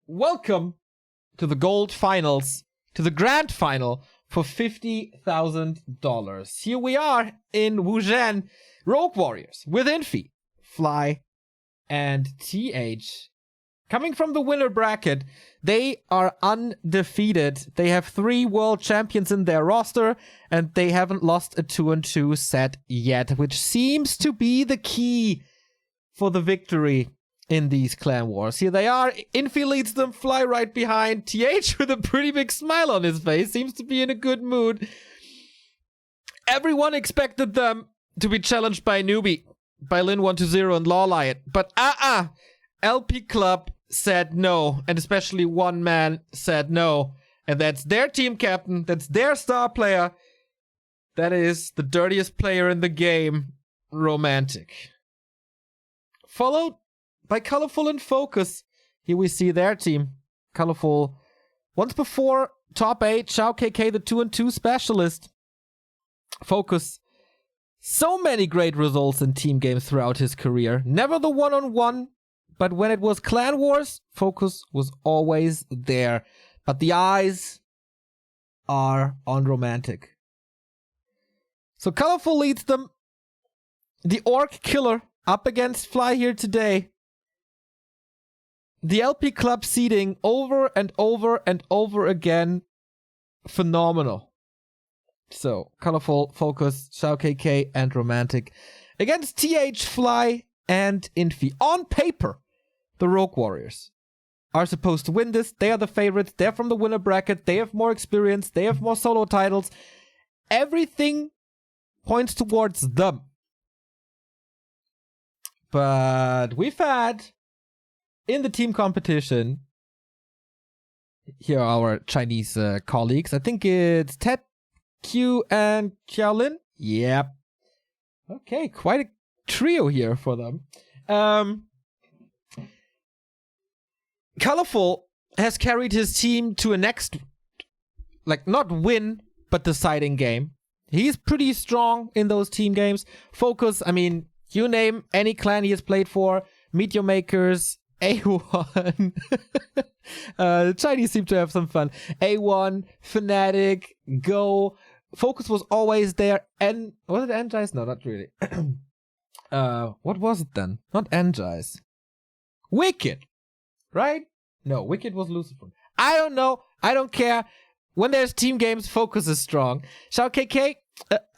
welcome to the gold finals, to the grand final for $50,000. Here we are in Wuzhen, Rogue Warriors with Infi, Fly, and TH. Coming from the winner bracket, they are undefeated. They have 3 world champions in their roster, and they haven't lost a 2-2 set yet, which seems to be the key for the victory in these clan wars. Here they are. Infi leads them, Fly right behind. TH with a pretty big smile on his face, seems to be in a good mood. Everyone expected them to be challenged by Newbie, by Lin120 and Law Lion, but LP Club said no, and especially one man said no, and that's their team captain, that's their star player, that is the dirtiest player in the game, Romantic. Followed by Colorful and Focus. Here we see their team. Colorful, once before, top 8, XiaoKK, the 2-2 specialist. Focus, so many great results in team games throughout his career. Never the one-on-one, but when it was clan wars, Focus was always there. But the eyes are on Romantic. So Colorful leads them. The Orc Killer up against Fly here today. The LP Club seeding over and over and over again. Phenomenal. So, Colorful, Focus, XiaoKK, and Romantic against TH, Fly, and Infi. On paper, the Rogue Warriors are supposed to win this. They are the favorites. They're from the winner bracket. They have more experience. They have more solo titles. Everything points towards them. But we've had, in the team competition, here are our Chinese colleagues. I think it's Ted, Q, and Xiaolin. Yep. Okay, quite a trio here for them. Colorful has carried his team to a next, like, not win, but deciding game. He's pretty strong in those team games. Focus, I mean, you name any clan he has played for, Meteor Makers, A1. The Chinese seem to have some fun. A1, Fnatic, Go. Focus was always there. And was it Energize? No, not really. What was it then? Not Energize. Wicked, right? No, Wicked was Lucifer. I don't know. I don't care. When there's team games, Focus is strong. XiaoKK,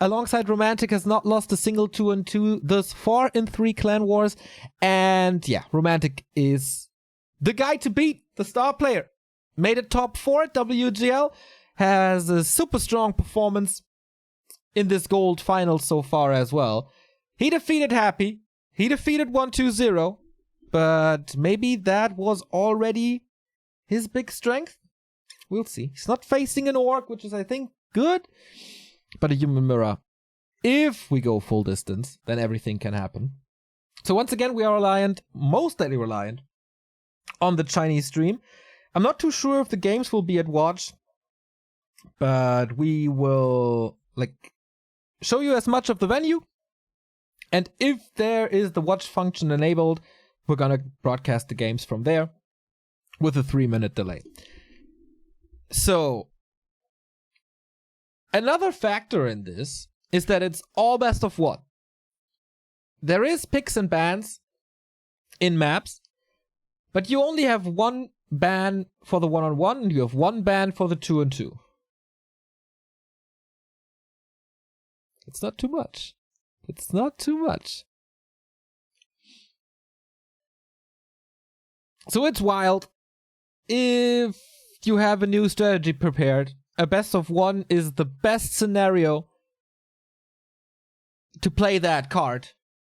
alongside Romantic, has not lost a single 2-2 thus far in 3 clan wars. And yeah, Romantic is the guy to beat, the star player. Made it top 4 at WGL. Has a super strong performance in this gold final so far as well. He defeated Happy. He defeated 120. But maybe that was already his big strength. We'll see. He's not facing an Orc, which is, I think, good. But a human mirror. If we go full distance, then everything can happen. So once again, we are reliant, mostly reliant, on the Chinese stream. I'm not too sure if the games will be at watch. But we will, show you as much of the venue. And if there is the watch function enabled, we're gonna broadcast the games from there with a 3-minute delay. So, another factor in this is that it's all best of 1. There is picks and bans in maps, but you only have 1 ban for the 1-on-1 and you have 1 ban for the 2-on-2. It's not too much. It's not too much. So it's wild. If you have a new strategy prepared, a best of 1 is the best scenario to play that card.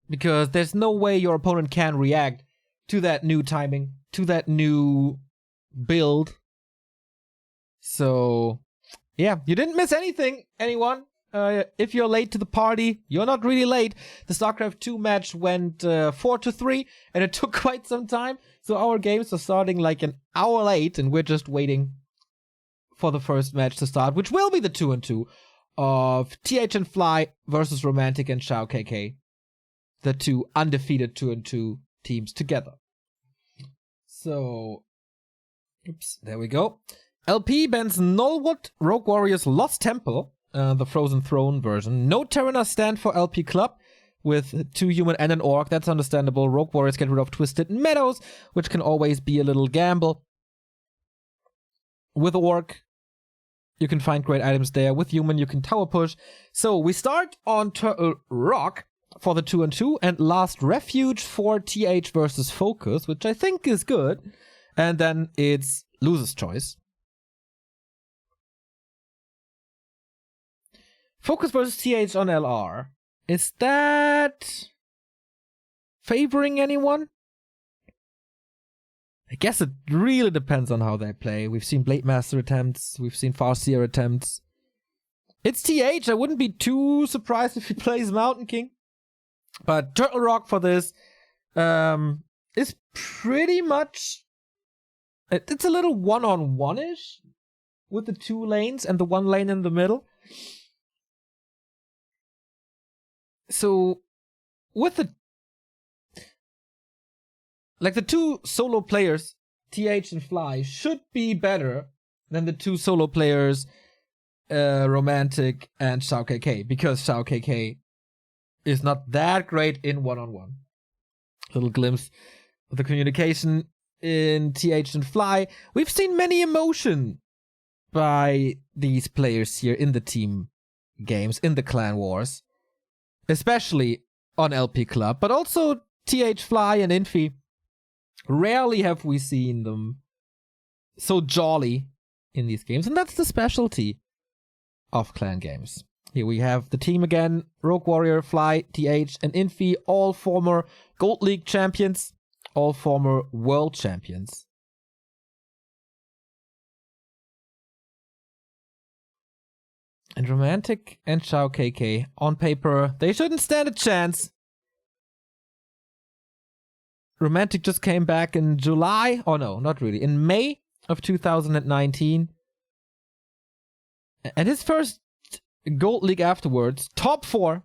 Because there's no way your opponent can react to that new timing, to that new build. So, yeah, you didn't miss anything, anyone. If you're late to the party, you're not really late. The StarCraft 2 match went 4-3, and it took quite some time. So our games are starting like an hour late, and we're just waiting for the first match to start, which will be the 2-2 of TH and Fly versus Romantic and XiaoKK. The 2 undefeated 2-2 teams together. So, Oops, there we go. LP bans Nullwood, Rogue Warriors, Lost Temple, the Frozen Throne version. No Terraner stand for LP Club with 2 human and an orc. That's understandable. Rogue Warriors get rid of Twisted Meadows, which can always be a little gamble. With orc, you can find great items there. With human, you can tower push. So we start on Turtle Rock for the 2-2 and Last Refuge for TH versus Focus, which I think is good. And then it's loser's choice. Focus versus TH on LR. Is that favoring anyone? I guess it really depends on how they play. We've seen Blade Master attempts. We've seen Farseer attempts. It's TH. I wouldn't be too surprised if he plays Mountain King. But Turtle Rock for this is pretty much... It's a little one-on-one-ish with the 2 lanes and the 1 lane in the middle. So, with the 2 solo players, TH and Fly, should be better than the 2 solo players, Romantic and XiaoKK, because XiaoKK is not that great in one-on-one. Little glimpse of the communication in TH and Fly. We've seen many emotion by these players here in the team games, in the clan wars, especially on LP Club, but also TH, Fly, and Infi. Rarely have we seen them so jolly in these games, and that's the specialty of clan games. Here we have the team again: Rogue Warrior, Fly, TH, and Infi, all former Gold League champions, all former world champions. And Romantic and XiaoKK, on paper, they shouldn't stand a chance. Romantic just came back in July. Oh no, not really. In May of 2019. And his first Gold League afterwards, top 4.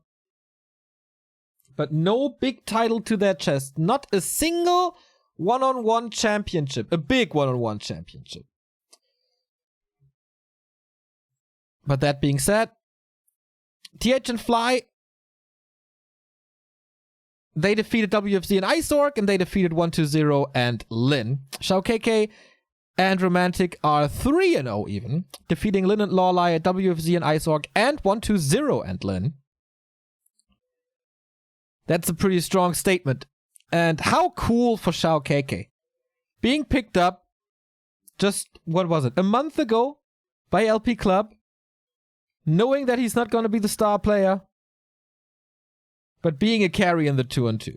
But no big title to their chest. Not a single one-on-one championship. A big one-on-one championship. But that being said, TH and Fly, they defeated WFZ and Iceorg, and they defeated 120 and Lin. XiaoKK and Romantic are 3-0 even, defeating Lin and Lawley at WFZ and Iceorg, and 120 and Lin. That's a pretty strong statement. And how cool for XiaoKK. Being picked up just, what was it, a month ago by LP Club, knowing that he's not going to be the star player, but being a carry in the 2-on-2.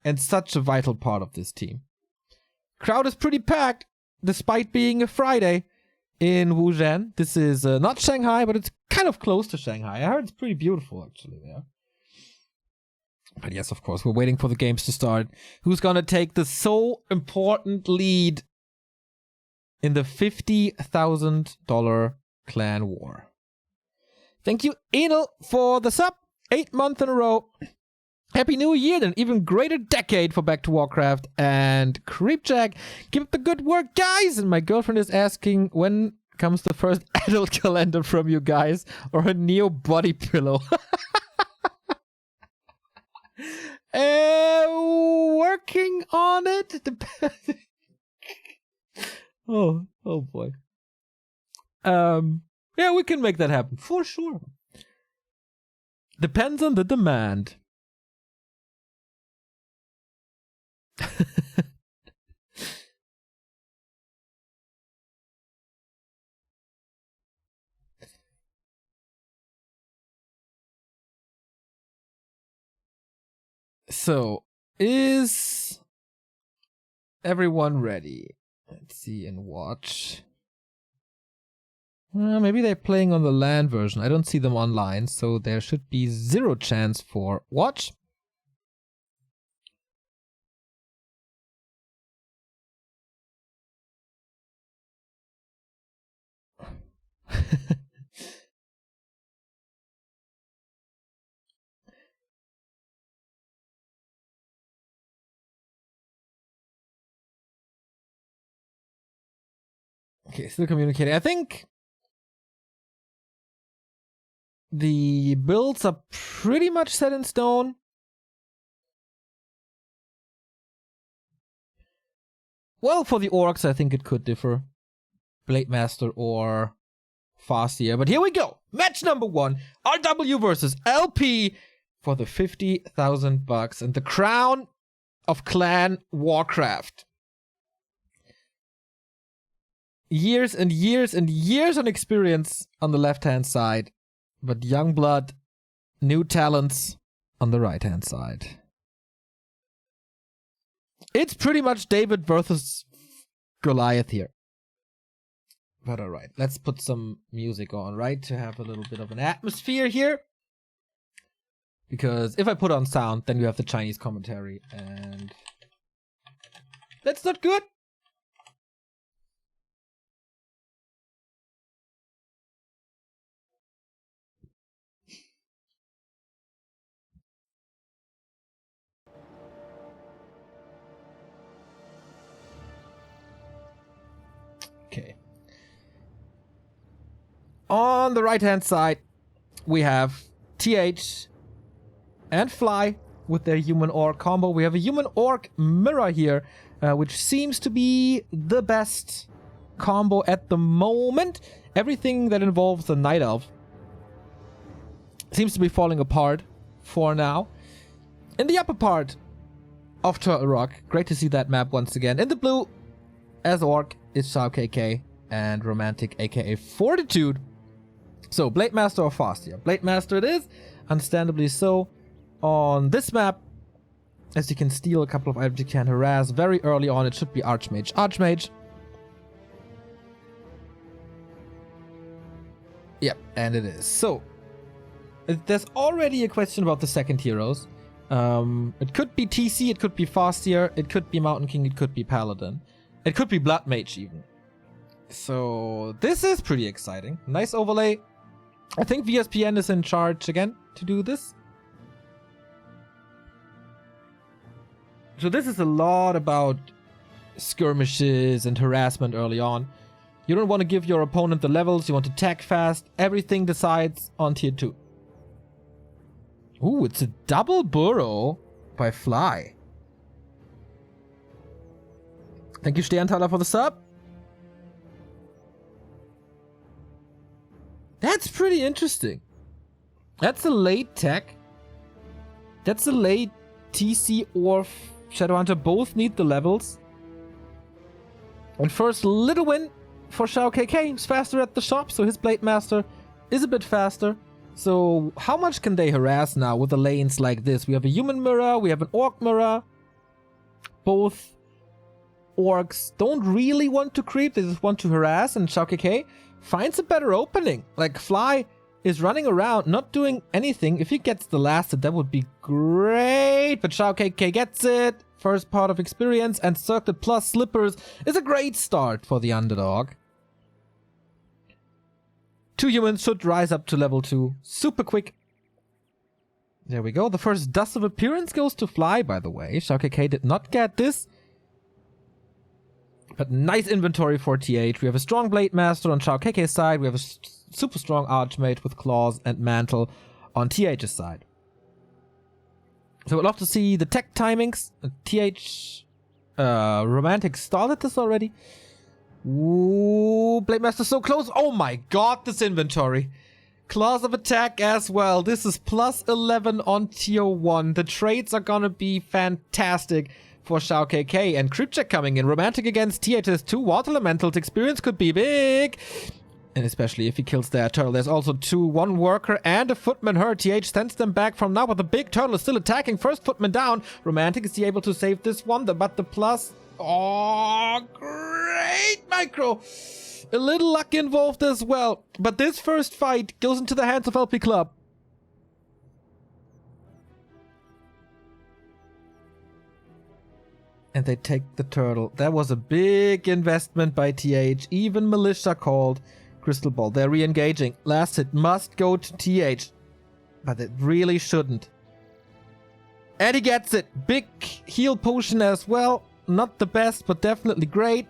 And such a vital part of this team. Crowd is pretty packed, despite being a Friday in Wuzhen. This is not Shanghai, but it's kind of close to Shanghai. I heard it's pretty beautiful, actually, there. But yes, of course, we're waiting for the games to start. Who's going to take the so important lead in the $50,000 clan war? Thank you, Enel, for the sub. 8 months in a row. Happy New Year, and an even greater decade for Back to Warcraft. And Creepjack, keep up the good work, guys. And my girlfriend is asking, when comes the first adult calendar from you guys, or a Neo body pillow? Working on it. oh boy. Yeah, we can make that happen for sure. Depends on the demand. So, is everyone ready? Let's see and watch. Maybe they're playing on the LAN version. I don't see them online, so there should be 0 chance for watch. Okay, still communicating. I think the builds are pretty much set in stone. Well, for the orcs, I think it could differ. Blade Master or Fastier. But here we go. Match number 1. RW versus LP for the 50,000 bucks and the crown of Clan Warcraft. Years and years and years on experience on the left-hand side, but young blood, new talents on the right-hand side. It's pretty much David versus Goliath here. But alright, let's put some music on, right? To have a little bit of an atmosphere here. Because if I put on sound, then you have the Chinese commentary, and that's not good. Okay. On the right-hand side, we have TH and Fly with their human-orc combo. We have a human-orc mirror here, which seems to be the best combo at the moment. Everything that involves the Night Elf seems to be falling apart for now. In the upper part of Turtle Rock, great to see that map once again. In the blue, as Orc, is XiaoKK and Romantic, aka Fortitude. So, Blade Master or Fastier? Blade Master it is, understandably so. On this map, as you can steal a couple of items you can harass very early on, it should be Archmage. Archmage. Yep, and it is. So, there's already a question about the second heroes. It could be TC, it could be Fastier, it could be Mountain King, it could be Paladin. It could be Blood Mage even. So this is pretty exciting. Nice overlay. I think VSPN is in charge again to do this. So this is a lot about skirmishes and harassment early on. You don't want to give your opponent the levels. You want to tag fast. Everything decides on tier 2. Ooh, it's a double burrow by Fly. Thank you, Sterntaler, for the sub. That's pretty interesting. That's a late tech. That's a late TC or Shadowhunter. Both need the levels. And first little win for XiaoKK. He's faster at the shop, so his Blade Master is a bit faster. So how much can they harass now with the lanes like this? We have a human mirror, we have an orc mirror. Both orcs don't really want to creep, they just want to harass, and XiaoKK finds a better opening. Like, Fly is running around, not doing anything. If he gets the last hit, that would be great, but XiaoKK gets it. First part of experience, and Circlet plus Slippers is a great start for the underdog. 2 humans should rise up to level 2 super quick. There we go. The first Dust of Appearance goes to Fly, by the way. XiaoKK did not get this. But nice inventory for TH. We have a strong Blade Master on XiaoKK's side. We have a super strong Archmage with Claws and Mantle on TH's side. So I'd love to see the tech timings. TH Romantic started this already. Ooh, Blade Master so close. Oh my god, this inventory. Claws of Attack as well. This is plus 11 on tier 1. The trades are gonna be fantastic for XiaoKK, and Creep Check coming in. Romantic against TH's 2 Water Elementals. Experience could be big. And especially if he kills their turtle. There's also 1 worker and a footman hurt. TH sends them back from now, but the big turtle is still attacking. First footman down. Romantic is able to save this one, but the plus... Oh, great micro. A little luck involved as well. But this first fight goes into the hands of LP Club. And they take the turtle. That was a big investment by TH. Even Militia called Crystal Ball. They're re-engaging. Last hit must go to TH. But it really shouldn't. And he gets it. Big heal potion as well. Not the best, but definitely great.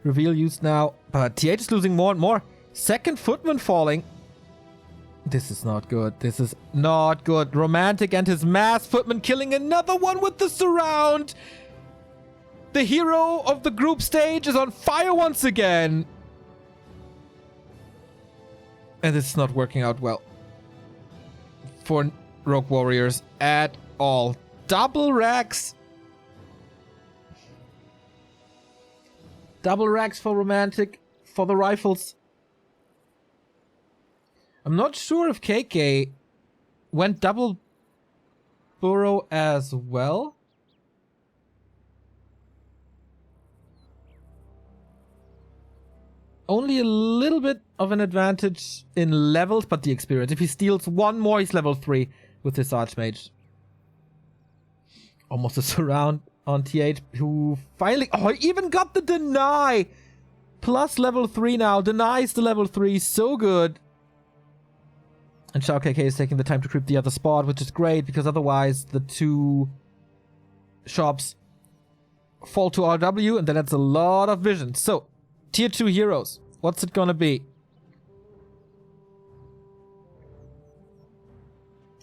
Reveal used now, but TH is losing more and more. Second Footman falling. This is not good. This is not good. Romantic and his mass Footman killing another one with the surround. The hero of the group stage is on fire once again. And this is not working out well for Rogue Warriors at all. Double racks. Double racks for Romantic for the rifles. I'm not sure if KK went double burrow as well. Only a little bit of an advantage in levels, but the experience. If he steals one more, he's level 3 with this Archmage. Almost a surround on TH, who finally... Oh, he even got the deny! Plus level 3 now. Denies the level 3. So good. And XiaoKK is taking the time to creep the other spot, which is great, because otherwise the two shops fall to RW, and then that's a lot of vision. So, tier 2 heroes. What's it gonna be?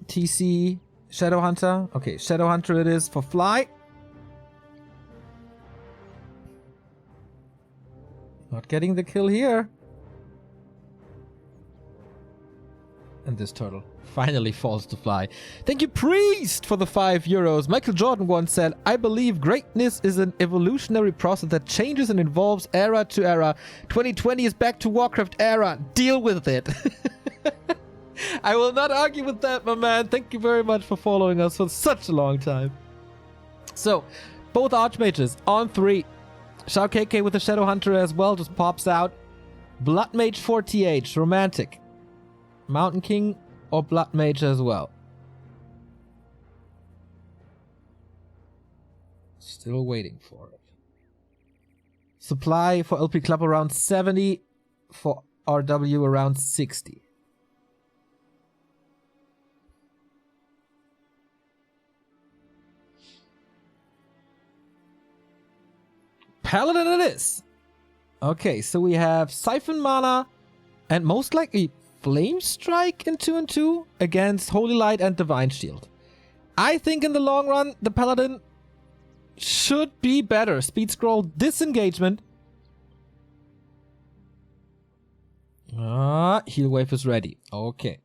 TC Shadowhunter. Okay, Shadowhunter it is for Fly. Not getting the kill here. And this turtle finally falls to Fly. Thank you, Priest, for the €5. Michael Jordan once said, I believe greatness is an evolutionary process that changes and evolves era to era. 2020 is back to Warcraft era. Deal with it. I will not argue with that, my man. Thank you very much for following us for such a long time. So, both Archmages on 3. XiaoKK with the Shadowhunter as well just pops out. Blood Mage for TH. Romantic. Mountain King or Blood Mage as well. Still waiting for it. Supply for LP Club around 70. For RW around 60. Paladin it is. Okay, so we have Siphon Mana and most likely Flame Strike in 2 and 2 against Holy Light and Divine Shield. I think in the long run, the Paladin should be better. Speed Scroll, Disengagement. Heal Wave is ready. Okay.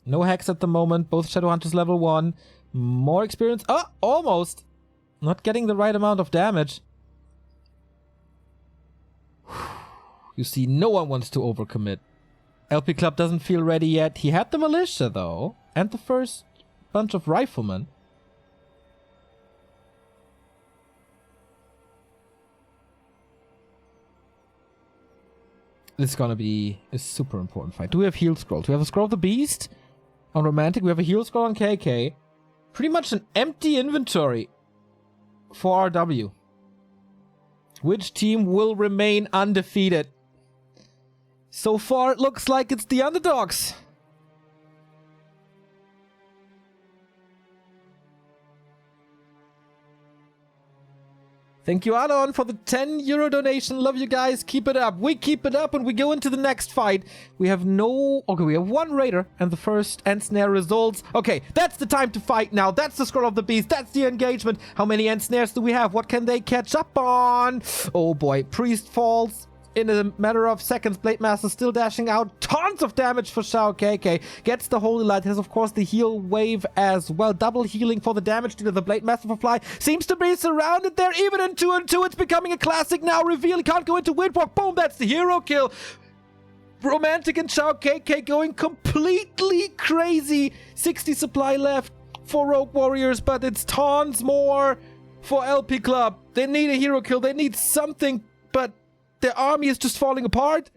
No Hex at the moment. Both Shadowhunters level 1. More experience. Oh, almost. Not getting the right amount of damage. You see, no one wants to overcommit. LP Club doesn't feel ready yet. He had the Militia, though. And the first bunch of Riflemen. This is gonna be a super important fight. Do we have Heal Scrolls? We have a Scroll of the Beast on Romantic. We have a Heal Scroll on KK. Pretty much an empty inventory for RW. Which team will remain undefeated? So far, it looks like it's the underdogs. Thank you, Alon, for the €10 donation. Love you guys. Keep it up. We keep it up and we go into the next fight. We have no... Okay, we have one Raider and the first End Snare results. Okay, that's the time to fight now. That's the Scroll of the Beast. That's the engagement. How many End Snares do we have? What can they catch up on? Oh boy, Priest falls. In a matter of seconds, Blade Master still dashing out. Tons of damage for XiaoKK. Gets the Holy Light. Has, of course, the heal wave as well. Double healing for the damage due to the Blade Master for Fly. Seems to be surrounded there. Even in 2 and 2, it's becoming a classic now. Reveal. Can't go into Windwalk. Boom, that's the hero kill. Romantic and XiaoKK going completely crazy. 60 supply left for Rogue Warriors, but it's tons more for LP Club. They need a hero kill. They need something, but... their army is just falling apart.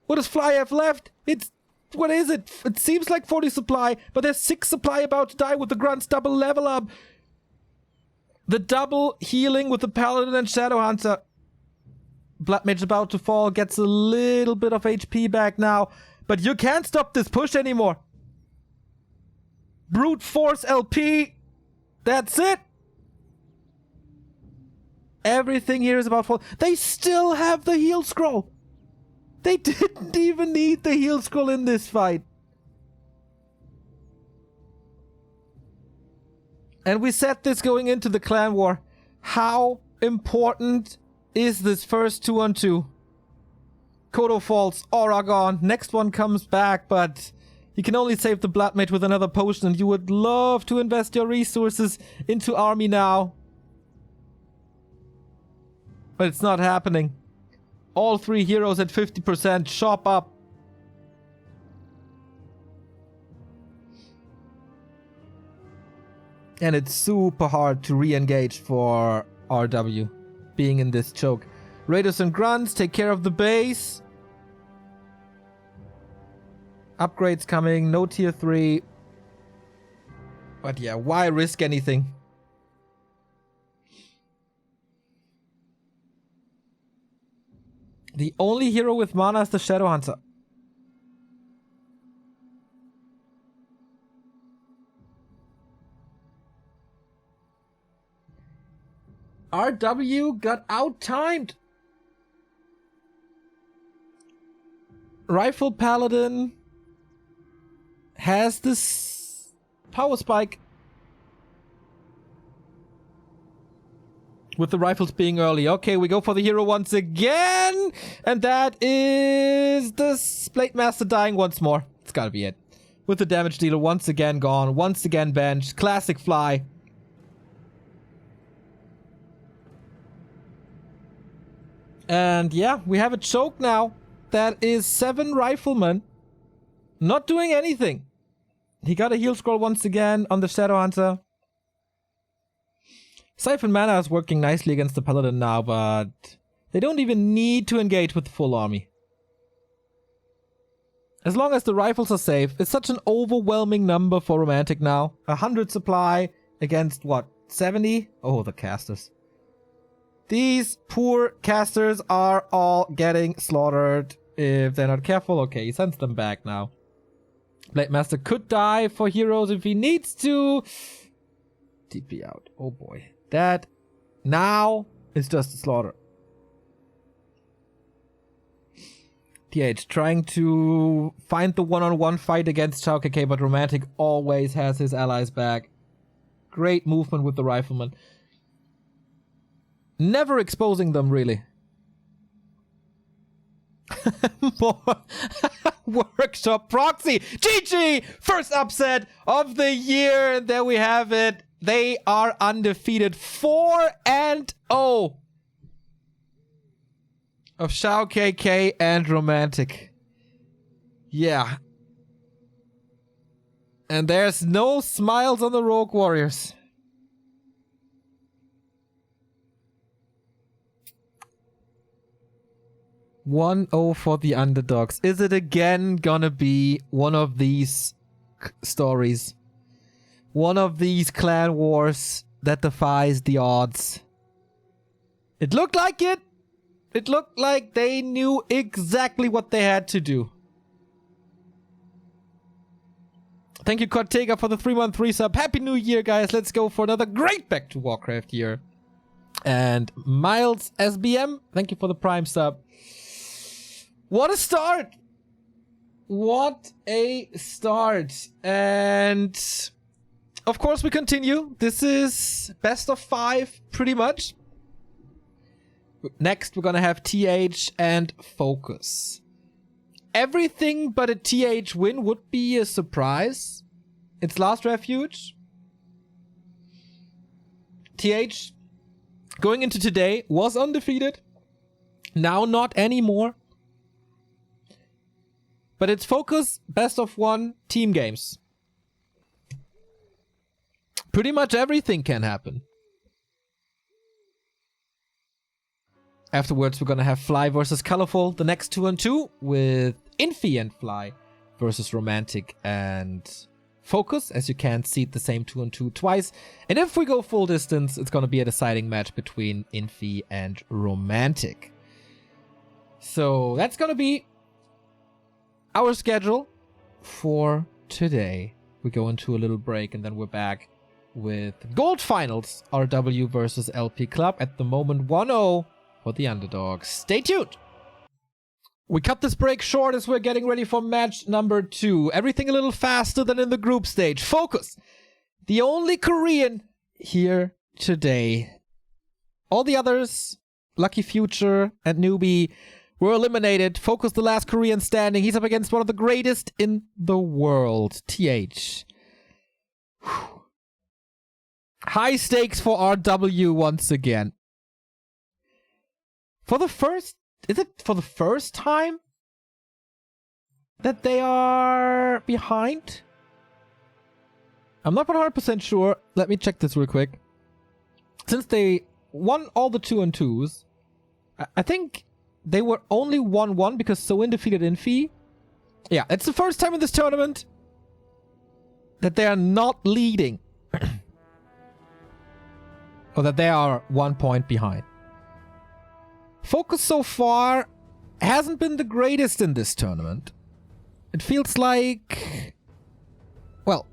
What does Fly have left? It's... what is it? It seems like 40 supply, but there's 6 supply about to die with the Grunts double level up. The double healing with the Paladin and Shadowhunter. Blood Mage about to fall, gets a little bit of HP back now. But you can't stop this push anymore. Brute Force LP. That's it. Everything here is about fall. They still have the heal scroll. They didn't even need the heal scroll in this fight. And we said this going into the clan war. How important is this first 2-on-2? Kodo falls, Aura gone. Next one comes back, but you can only save the Bloodmage with another potion, and you would love to invest your resources into army now. But it's not happening. All 3 heroes at 50%. Shop up. And it's super hard to re-engage for RW being in this choke. Raiders and Grunts take care of the base. Upgrades coming. No tier 3. But yeah, why risk anything? The only hero with mana is the Shadow Hunter. RW got out-timed. Rifle Paladin has this power spike. With the rifles being early. Okay, we go for the hero once again. And that is the Blade Master dying once more. It's gotta be it. With the damage dealer once again gone. Once again benched. Classic fly. And yeah, we have a choke now. That is 7 riflemen. Not doing anything. He got a heal scroll once again on the Shadow Hunter. Siphon Mana is working nicely against the Paladin now, but they don't even need to engage with the full army. As long as the rifles are safe, it's such an overwhelming number for Romantic now. 100 supply against what? 70? Oh, the casters. These poor casters are all getting slaughtered if they're not careful. Okay, he sends them back now. Blade Master could die for heroes if he needs to. TP out. Oh boy. That now is just a slaughter. TH trying to find the one-on-one fight against XiaoKK, but Romantic always has his allies back. Great movement with the rifleman. Never exposing them, really. More Workshop proxy. GG! First upset of the year. And there we have it. They are undefeated. 4-0 of XiaoKK and Romantic. Yeah. And there's no smiles on the Rogue Warriors. $1-0 for the underdogs. Is it again gonna be one of these stories? One of these clan wars that defies the odds? It looked like it. It looked like they knew exactly what they had to do. Thank you, XiaoKK, for the 3-month resub. Happy New Year, guys. Let's go for another great Back to Warcraft year. And Miles SBM, thank you for the Prime sub. What a start! What a start. And of course we continue. This is best of 5 pretty much. Next we're gonna have TH and Focus. Everything but a TH win would be a surprise. It's Last Refuge. TH going into today was undefeated. Now not anymore. But it's Focus, best of 1 team games. Pretty much everything can happen. Afterwards, we're gonna have Fly versus Colorful, the next 2-on-2, with Infi and Fly versus Romantic and Focus, as you can't seed the same 2-on-2 twice. And if we go full distance, it's gonna be a deciding match between Infi and Romantic. So that's gonna be our schedule for today. We go into a little break and then we're back with Gold Finals RW versus LP Club. At the moment 1-0 for the underdogs. Stay tuned. We cut this break short as we're getting ready for match number 2. Everything a little faster than in the group stage. Focus, the only Korean here today. All the others, Lucky Future and Newbie, were eliminated. Focus, the last Korean standing. He's up against one of the greatest in the world, TH. Whew. High stakes for RW once again. Is it for the first time that they are behind? I'm not 100% sure. Let me check this real quick. Since they won all the 2-2s, I think they were only 1-1 because Soin defeated Infi. Yeah, it's the first time in this tournament that they are not leading. Or that they are 1 point behind. Focus so far hasn't been the greatest in this tournament. It feels like... Well,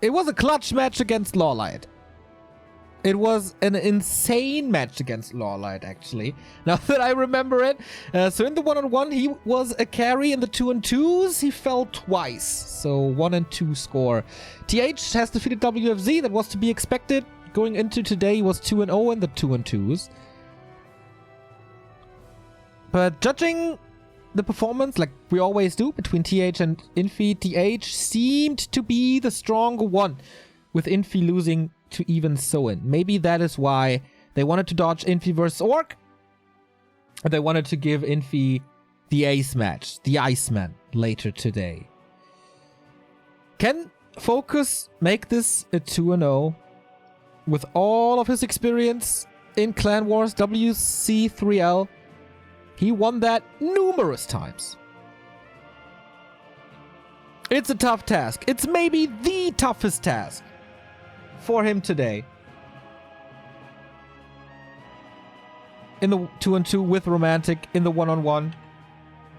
it was a clutch match against Lawlight. It was an insane match against Lawlight, actually. Now that I remember it. So in the 1-on-1, he was a carry. In the 2-2s, he fell twice. So 1 and 2 score. TH has defeated WFZ. That was to be expected. Going into today, he was 2-0 in the 2-2s. But judging the performance, like we always do, between TH and Infi, TH seemed to be the stronger one, with Infi losing to even Soin. Maybe that is why they wanted to dodge Infi versus Orc. And they wanted to give Infi the ace match, the Iceman, later today. Can Focus make this a 2-0 with all of his experience in Clan Wars WC3L? He won that numerous times. It's a tough task. It's maybe the toughest task for him today. In the 2-2 with Romantic, in the 1-on-1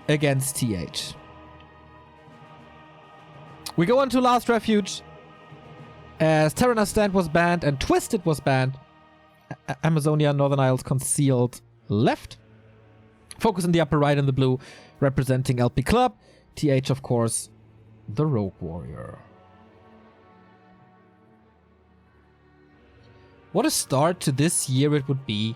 against TH. We go on to Last Refuge, as Terranas Stand was banned and Twisted was banned. Amazonia, Northern Isles Concealed left. Focus in the upper right in the blue, representing LP Club. TH, of course, the Rogue Warrior. What a start to this year it would be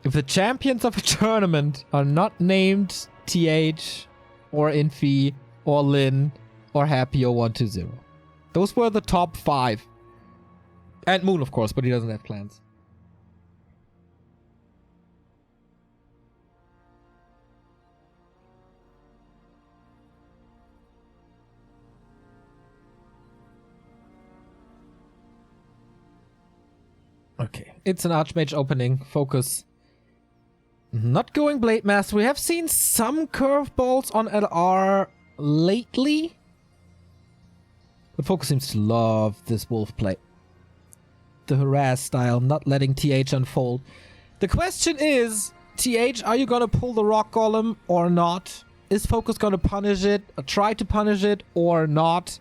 if the champions of a tournament are not named TH or Infi or Lin or Happy or 120. Those were the top 5. And Moon, of course, but he doesn't have clans. Okay, it's an Archmage opening. Focus. Not going Blade Master. We have seen some curveballs on LR lately. But Focus seems to love this wolf play. The harass style, not letting TH unfold. The question is, TH, are you gonna pull the Rock Golem or not? Is Focus gonna punish it, or try to punish it, or not?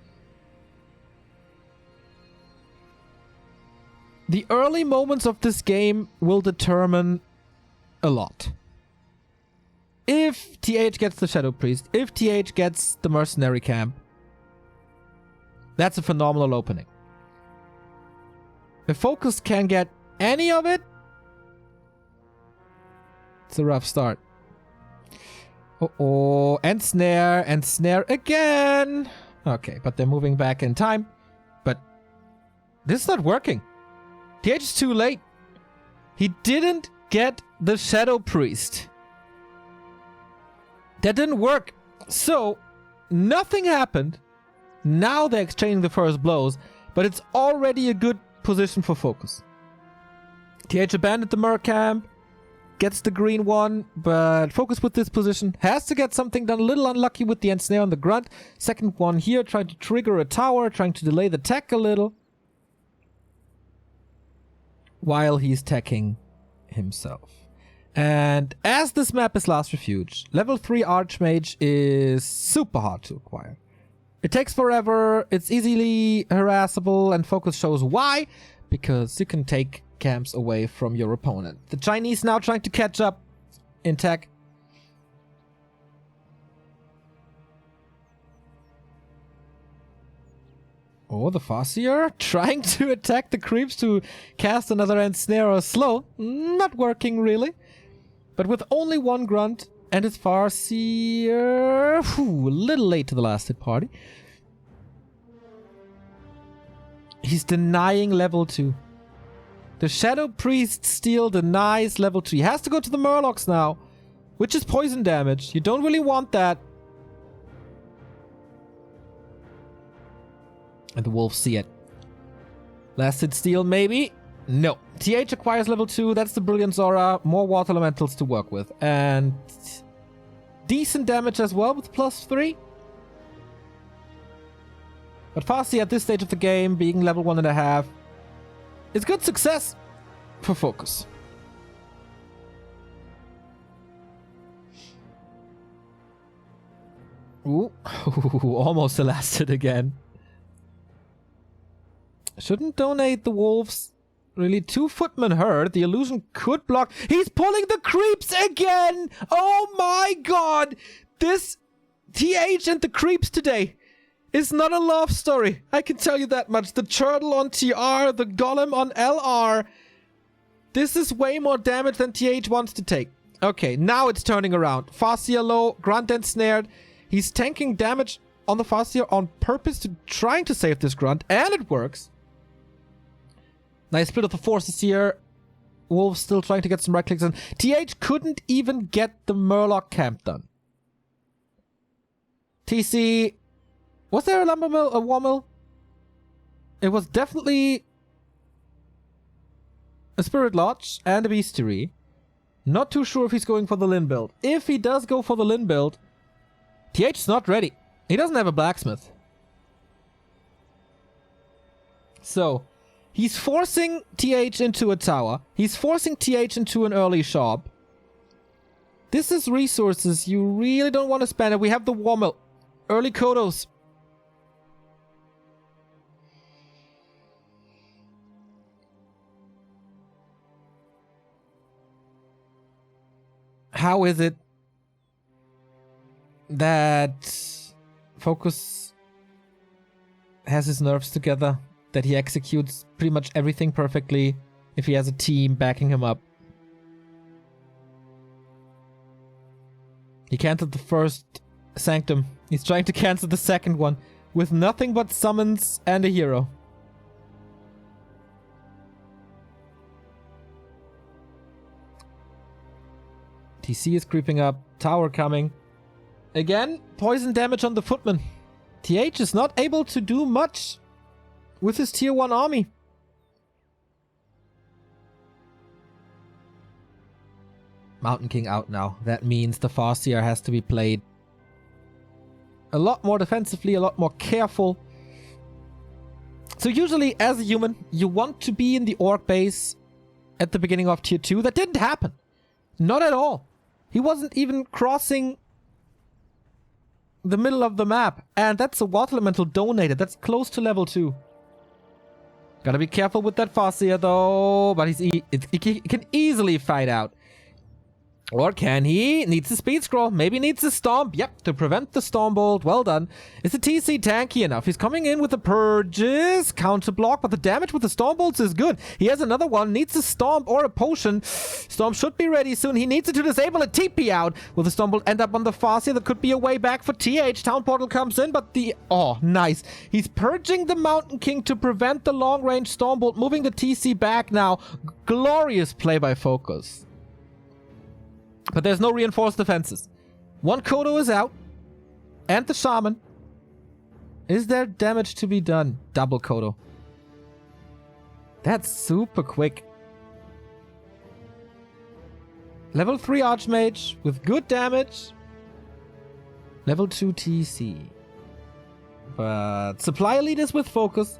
The early moments of this game will determine a lot. If TH gets the Shadow Priest, if TH gets the Mercenary Camp, that's a phenomenal opening. If Focus can get any of it, it's a rough start. Uh-oh, and snare again. Okay, but they're moving back in time. But this is not working. TH is too late. He didn't get the Shadow Priest. That didn't work. So, nothing happened. Now they're exchanging the first blows, but it's already a good position for Focus. TH abandoned the Merc Camp, gets the green one, but Focus with this position has to get something done. A little unlucky with the Ensnare on the Grunt. Second one here, trying to trigger a tower, trying to delay the tech a little, while he's teching himself. And as this map is Last Refuge, level 3 Archmage is super hard to acquire. It takes forever, it's easily harassable, and Focus shows why. Because you can take camps away from your opponent. The Chinese now trying to catch up in tech. Oh, the Farseer trying to attack the creeps to cast another ensnarer slow. Not working really. But with only one grunt and his Farseer, a little late to the last hit party. He's denying level 2. The Shadow Priest still denies level 2. He has to go to the Murlocs now, which is poison damage. You don't really want that. And the wolves see it. Last hit steal, maybe? No. TH acquires level 2. That's the Brilliant Zora. More water elementals to work with. And decent damage as well with +3. But Farsi at this stage of the game, being level 1.5, is good success for Focus. Ooh. Almost the last hit again. Shouldn't donate the wolves. Really, 2 footmen hurt. The illusion could block. He's pulling the creeps again! Oh my god! This TH and the creeps today is not a love story. I can tell you that much. The turtle on TR, the golem on LR. This is way more damage than TH wants to take. Okay, now it's turning around. Farseer low, Grunt and snared. He's tanking damage on the Farseer on purpose to trying to save this Grunt, and it works. Nice split of the forces here. Wolves still trying to get some right clicks in. TH couldn't even get the Murloc camp done. TC... Was there a lumber mill? A war mill? It was definitely a Spirit Lodge and a Bestiary. Not too sure if he's going for the Lin build. If he does go for the Lin build, TH's not ready. He doesn't have a blacksmith. So... he's forcing TH into a tower. He's forcing TH into an early shop. This is resources you really don't want to spend. And we have the war mill. Early Kodos. How is it that Focus has his nerves together? That he executes pretty much everything perfectly if he has a team backing him up. He canceled the first Sanctum. He's trying to cancel the second one with nothing but summons and a hero. TC is creeping up. Tower coming. Again, poison damage on the footman. TH is not able to do much with his tier 1 army. Mountain King out now. That means the Farseer has to be played a lot more defensively, a lot more careful. So usually, as a human, you want to be in the orc base at the beginning of tier 2. That didn't happen. Not at all. He wasn't even crossing the middle of the map. And that's a water elemental donated. That's close to level 2. Gotta be careful with that Farseer though, but he can easily fight out. Or can he? Needs a speed scroll. Maybe needs a stomp. Yep, to prevent the storm bolt. Well done. Is the TC tanky enough? He's coming in with the purges. Counter block, but the damage with the storm bolts is good. He has another one. Needs a stomp or a potion. Storm should be ready soon. He needs it to disable a TP out. Will the storm bolt end up on the Farseer? That could be a way back for TH. Town portal comes in, but the... Oh, nice. He's purging the Mountain King to prevent the long-range storm bolt. Moving the TC back now. Glorious play by Focus. But there's no reinforced defenses. One Kodo is out. And the Shaman. Is there damage to be done? Double Kodo. That's super quick. Level 3 Archmage with good damage. Level 2 TC. But supply leaders with focus.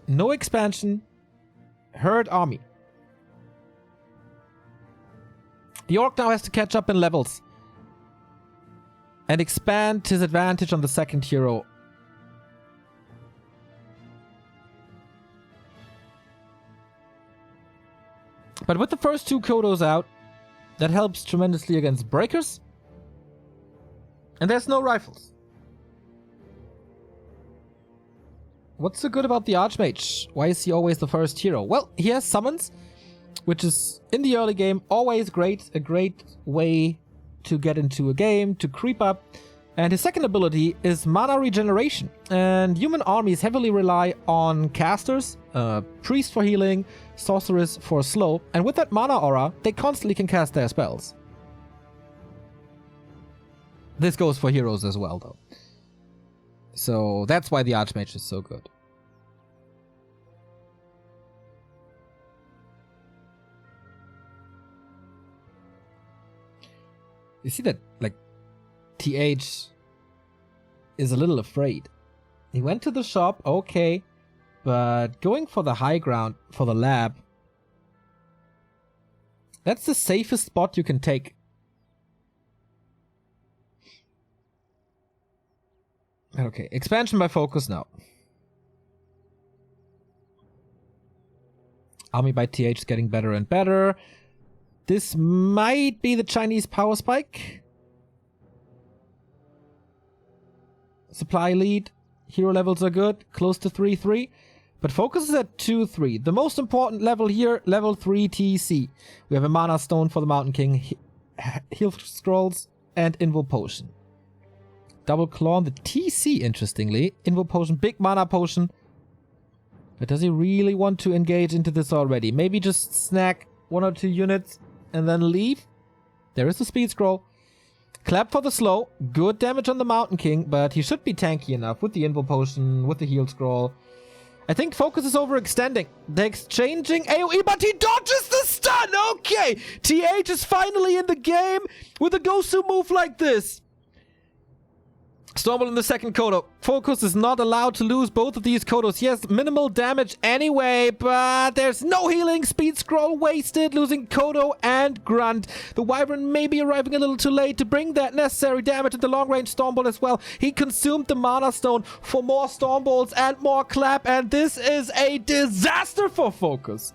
No expansion. Herd army. The Orc now has to catch up in levels. and expand his advantage on the second hero. But with the first 2 Kodos out, that helps tremendously against breakers. And there's no rifles. What's so good about the Archmage? Why is he always the first hero? Well, he has summons, which is, in the early game, always great. A great way to get into a game, to creep up. And his second ability is mana regeneration. And human armies heavily rely on casters, priest for healing, sorceress for slow. And with that mana aura, they constantly can cast their spells. This goes for heroes as well, though. So that's why the Archmage is so good. You see that, like, TH is a little afraid. He went to the shop, okay, but going for the high ground, for the lab, that's the safest spot you can take. Okay, expansion by focus now. Army by TH is getting better and better. This might be the Chinese power spike. Supply lead. Hero levels are good. Close to 3-3. But focus is at 2-3. The most important level here, level 3 TC. We have a mana stone for the Mountain King. Heal scrolls and Invo potion. Double claw on the TC, interestingly. Invo potion, big mana potion. But does he really want to engage into this already? Maybe just snack 1 or 2 units and then leave? There is the speed scroll. Clap for the slow. Good damage on the Mountain King, but he should be tanky enough with the Invo potion, with the heal scroll. I think focus is overextending. They're exchanging AoE, but he dodges the stun! Okay! TH is finally in the game with a Gosu move like this. Stormbolt in the second Kodo. Focus is not allowed to lose both of these Kodos. He has minimal damage anyway, but there's no healing. Speed scroll wasted, losing Kodo and Grunt. The Wyvern may be arriving a little too late to bring that necessary damage at the long-range Stormbolt as well. He consumed the Mana Stone for more Stormbolts and more Clap, and this is a disaster for Focus.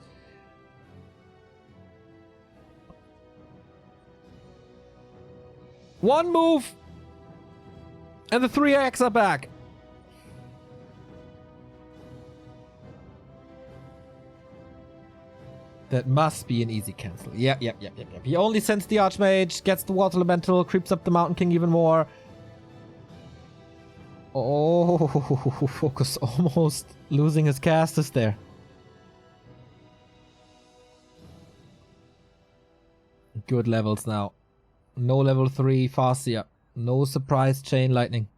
One move, and the 3X are back. That must be an easy cancel. Yep. He only sends the Archmage, gets the Water Elemental, creeps up the Mountain King even more. Oh, Focus almost losing his casters there. Good levels now. No level 3 Farseer. No surprise chain lightning.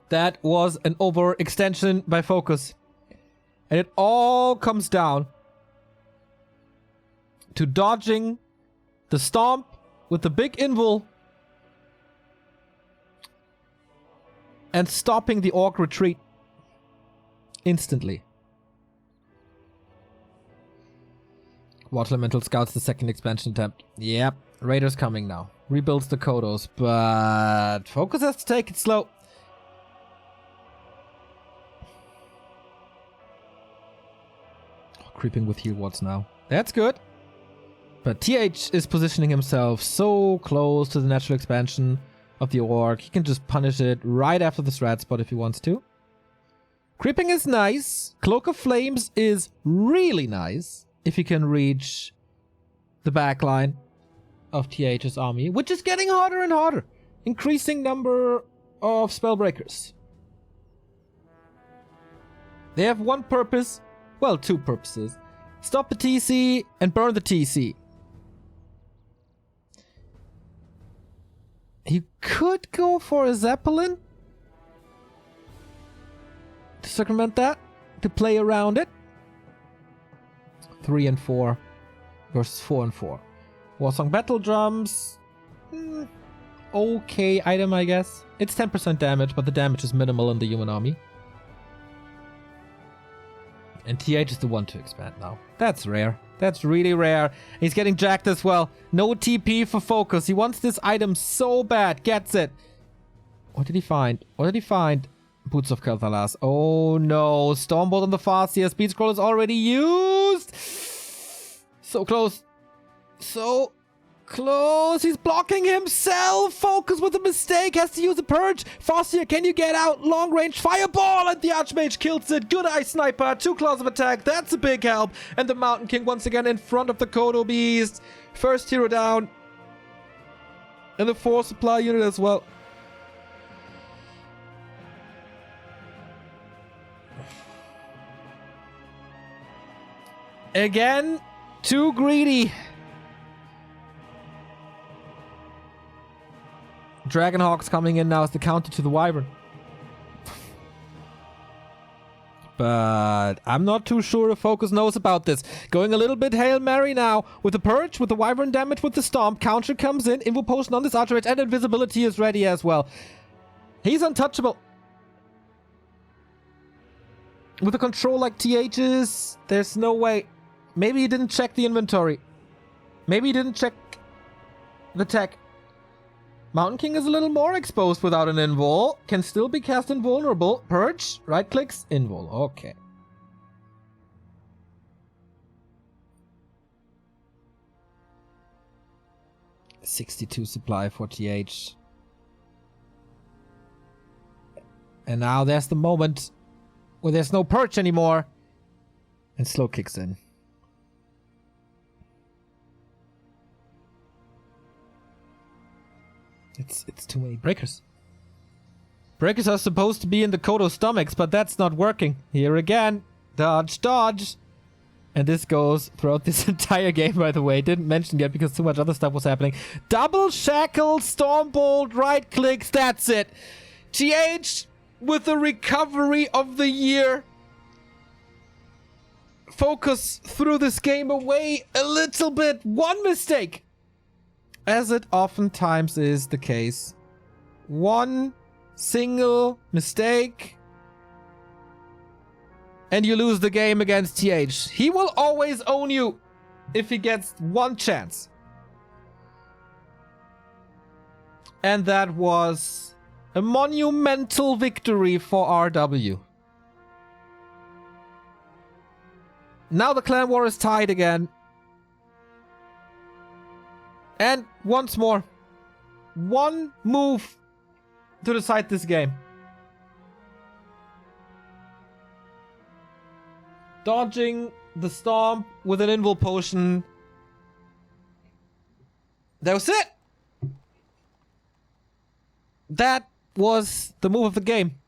That was an overextension by Focus. And it all comes down to dodging the stomp with the big invul and stopping the orc retreat instantly. Water Elemental scouts the second expansion attempt. Yep, Raiders coming now. Rebuilds the Kodos, but Focus has to take it slow. Creeping with heal wards now. That's good. But TH is positioning himself so close to the natural expansion of the orc. He can just punish it right after the strat spot if he wants to. Creeping is nice. Cloak of Flames is really nice if he can reach the backline of TH's army, which is getting harder and harder. Increasing number of spellbreakers. They have one purpose. Well, two purposes. Stop the TC and burn the TC. He could go for a Zeppelin to circumvent that, to play around it. 3 and 4 versus 4 and 4. Warsong Battle Drums. Okay item, I guess. It's 10% damage, but the damage is minimal in the human army. And TH is the one to expand now. That's rare. That's really rare. He's getting jacked as well. No TP for focus. He wants this item so bad. Gets it. What did he find? What did he find? Boots of Kel'Thalas. Oh no. Stormbolt on the fast here. Speed scroll is already used. So close. So close. He's blocking himself. Focus with a mistake. Has to use a purge. Farseer, can you get out? Long range fireball. And the Archmage kills it. Good eye sniper. 2 claws of attack. That's a big help. And the Mountain King once again in front of the Kodo Beast. First hero down. And the 4 supply unit as well. Again, too greedy. Dragonhawk's coming in now as the counter to the Wyvern. But I'm not too sure if Focus knows about this. Going a little bit Hail Mary now with the Purge, with the Wyvern damage, with the Stomp. Counter comes in. Invo Potion on this Archmage, and Invisibility is ready as well. He's untouchable. With a control like TH's, there's no way. Maybe he didn't check the inventory. Maybe he didn't check the tech. Mountain King is a little more exposed without an invul. Can still be cast invulnerable. Purge. Right clicks. Invul. Okay. $62 supply for TH. And now there's the moment where there's no Purge anymore. And slow kicks in. It's too many breakers. Breakers are supposed to be in the Kodo stomachs, but that's not working. Here again. Dodge, dodge. And this goes throughout this entire game, by the way. Didn't mention yet because too much other stuff was happening. Double shackle, Stormbolt, right clicks. That's it. GH with the recovery of the year. Focus threw this game away a little bit. One mistake. As it oftentimes is the case. One single mistake. And you lose the game against TH. He will always own you if he gets one chance. And that was a monumental victory for RW. Now the clan war is tied again. And once more, one move to decide this game. Dodging the Stomp with an Invul Potion. That was it. That was the move of the game.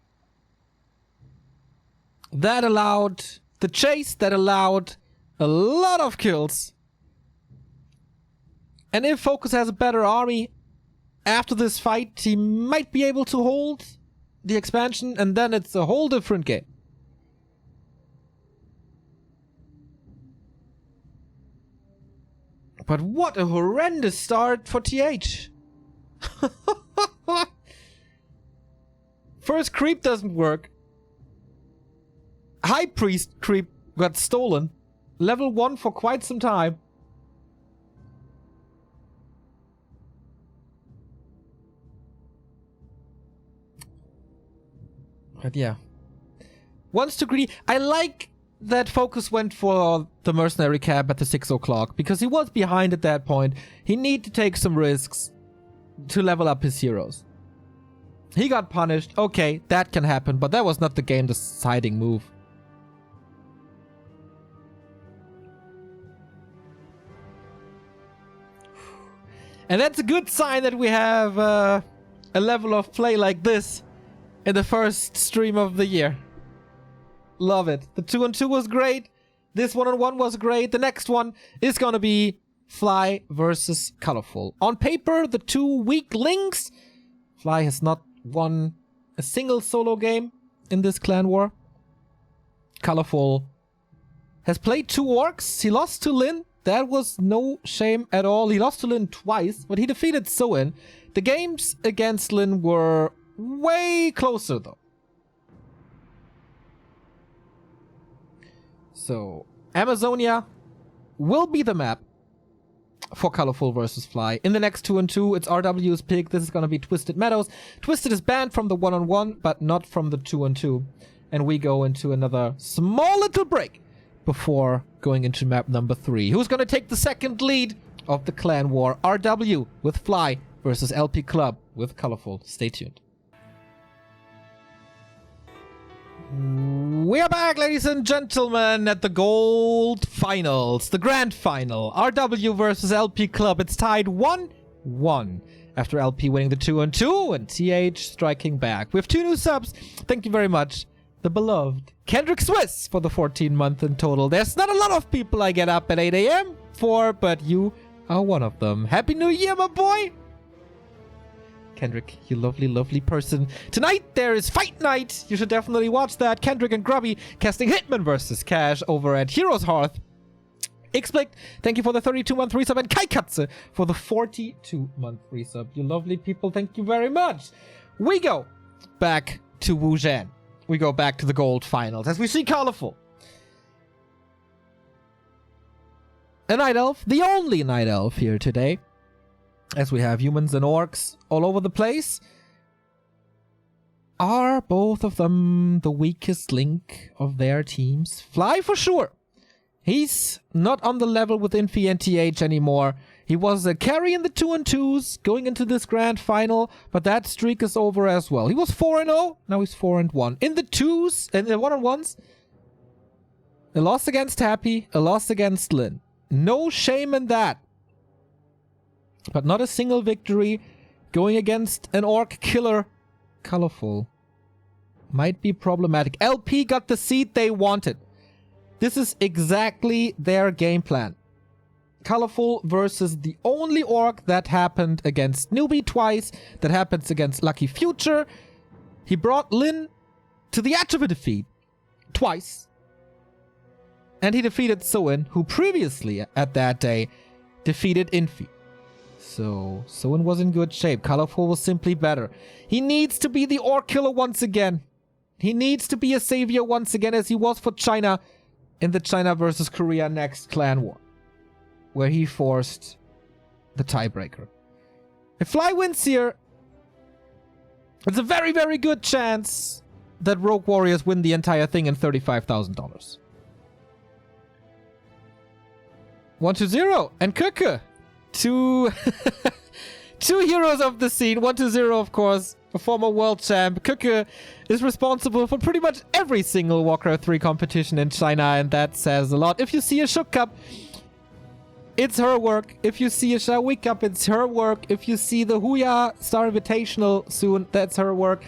That allowed the chase, that allowed a lot of kills. And if Focus has a better army, after this fight, he might be able to hold the expansion, and then it's a whole different game. But what a horrendous start for TH. First creep doesn't work. High Priest creep got stolen. Level 1 for quite some time. But yeah. Once too greedy. I like that Focus went for the mercenary cap at the 6 o'clock. Because he was behind at that point. He needed to take some risks to level up his heroes. He got punished. Okay, that can happen. But that was not the game deciding move. And that's a good sign that we have a level of play like this in the first stream of the year. Love it. The 2-on-2 was great. This 1-on-1 was great. The next one is going to be Fly versus Colorful. On paper, the two weak links. Fly has not won a single solo game in this clan war. Colorful has played 2 orcs. He lost to Lin. That was no shame at all. He lost to Lin twice, but he defeated Soin. The games against Lin were way closer though. So, Amazonia will be the map for Colorful versus Fly. In the next 2-on-2, it's RW's pick. This is going to be Twisted Meadows. Twisted is banned from the 1-on-1, but not from the 2-on-2. And we go into another small little break before going into map number 3. Who's going to take the second lead of the clan war? RW with Fly versus LP Club with Colorful. Stay tuned. We are back, ladies and gentlemen, at the gold finals, the grand final. RW versus LP Club. It's tied 1-1 after LP winning the 2-on-2 and TH striking back. We have 2 new subs. Thank you very much. The beloved Kendrick Swiss for the 14-month in total. There's not a lot of people I get up at 8 a.m. for, but you are one of them. Happy New Year, my boy! Kendrick, you lovely, lovely person. Tonight, there is Fight Night. You should definitely watch that. Kendrick and Grubby casting Hitman versus Cash over at Heroes Hearth. Xblick, thank you for the 32-month resub. And Kai Katze for the 42-month resub. You lovely people, thank you very much. We go back to Wujian. We go back to the gold finals as we see Colorful. A Night Elf, the only Night Elf here today. As we have humans and orcs all over the place. Are both of them the weakest link of their teams? Fly for sure. He's not on the level with Infi and TH anymore. He was a carry in the 2-on-2s going into this grand final, but that streak is over as well. He was 4-0, now he's 4-1. In the 2s and the 1-on-1s, a loss against Happy, a loss against Lin. No shame in that. But not a single victory going against an orc killer. Colorful. Might be problematic. LP got the seed they wanted. This is exactly their game plan. Colorful versus the only orc that happened against Newbie twice, that happens against Lucky Future. He brought Lin to the edge of a defeat twice. And he defeated Soin, who previously at that day defeated Infi. So, Soin was in good shape. Colorful was simply better. He needs to be the orc killer once again. He needs to be a savior once again, as he was for China in the China versus Korea next clan war, where he forced the tiebreaker. If Fly wins here, it's a very, very good chance that Rogue Warriors win the entire thing in $35,000. 1-0 and KiaoKK. Two heroes of the scene. 1-0, of course. A former world champ. KiaoKK is responsible for pretty much every single Warcraft 3 competition in China, and that says a lot. If you see a Shook Cup, it's her work. If you see a XiaoKK Cup, it's her work. If you see the Huya Star Invitational soon, that's her work.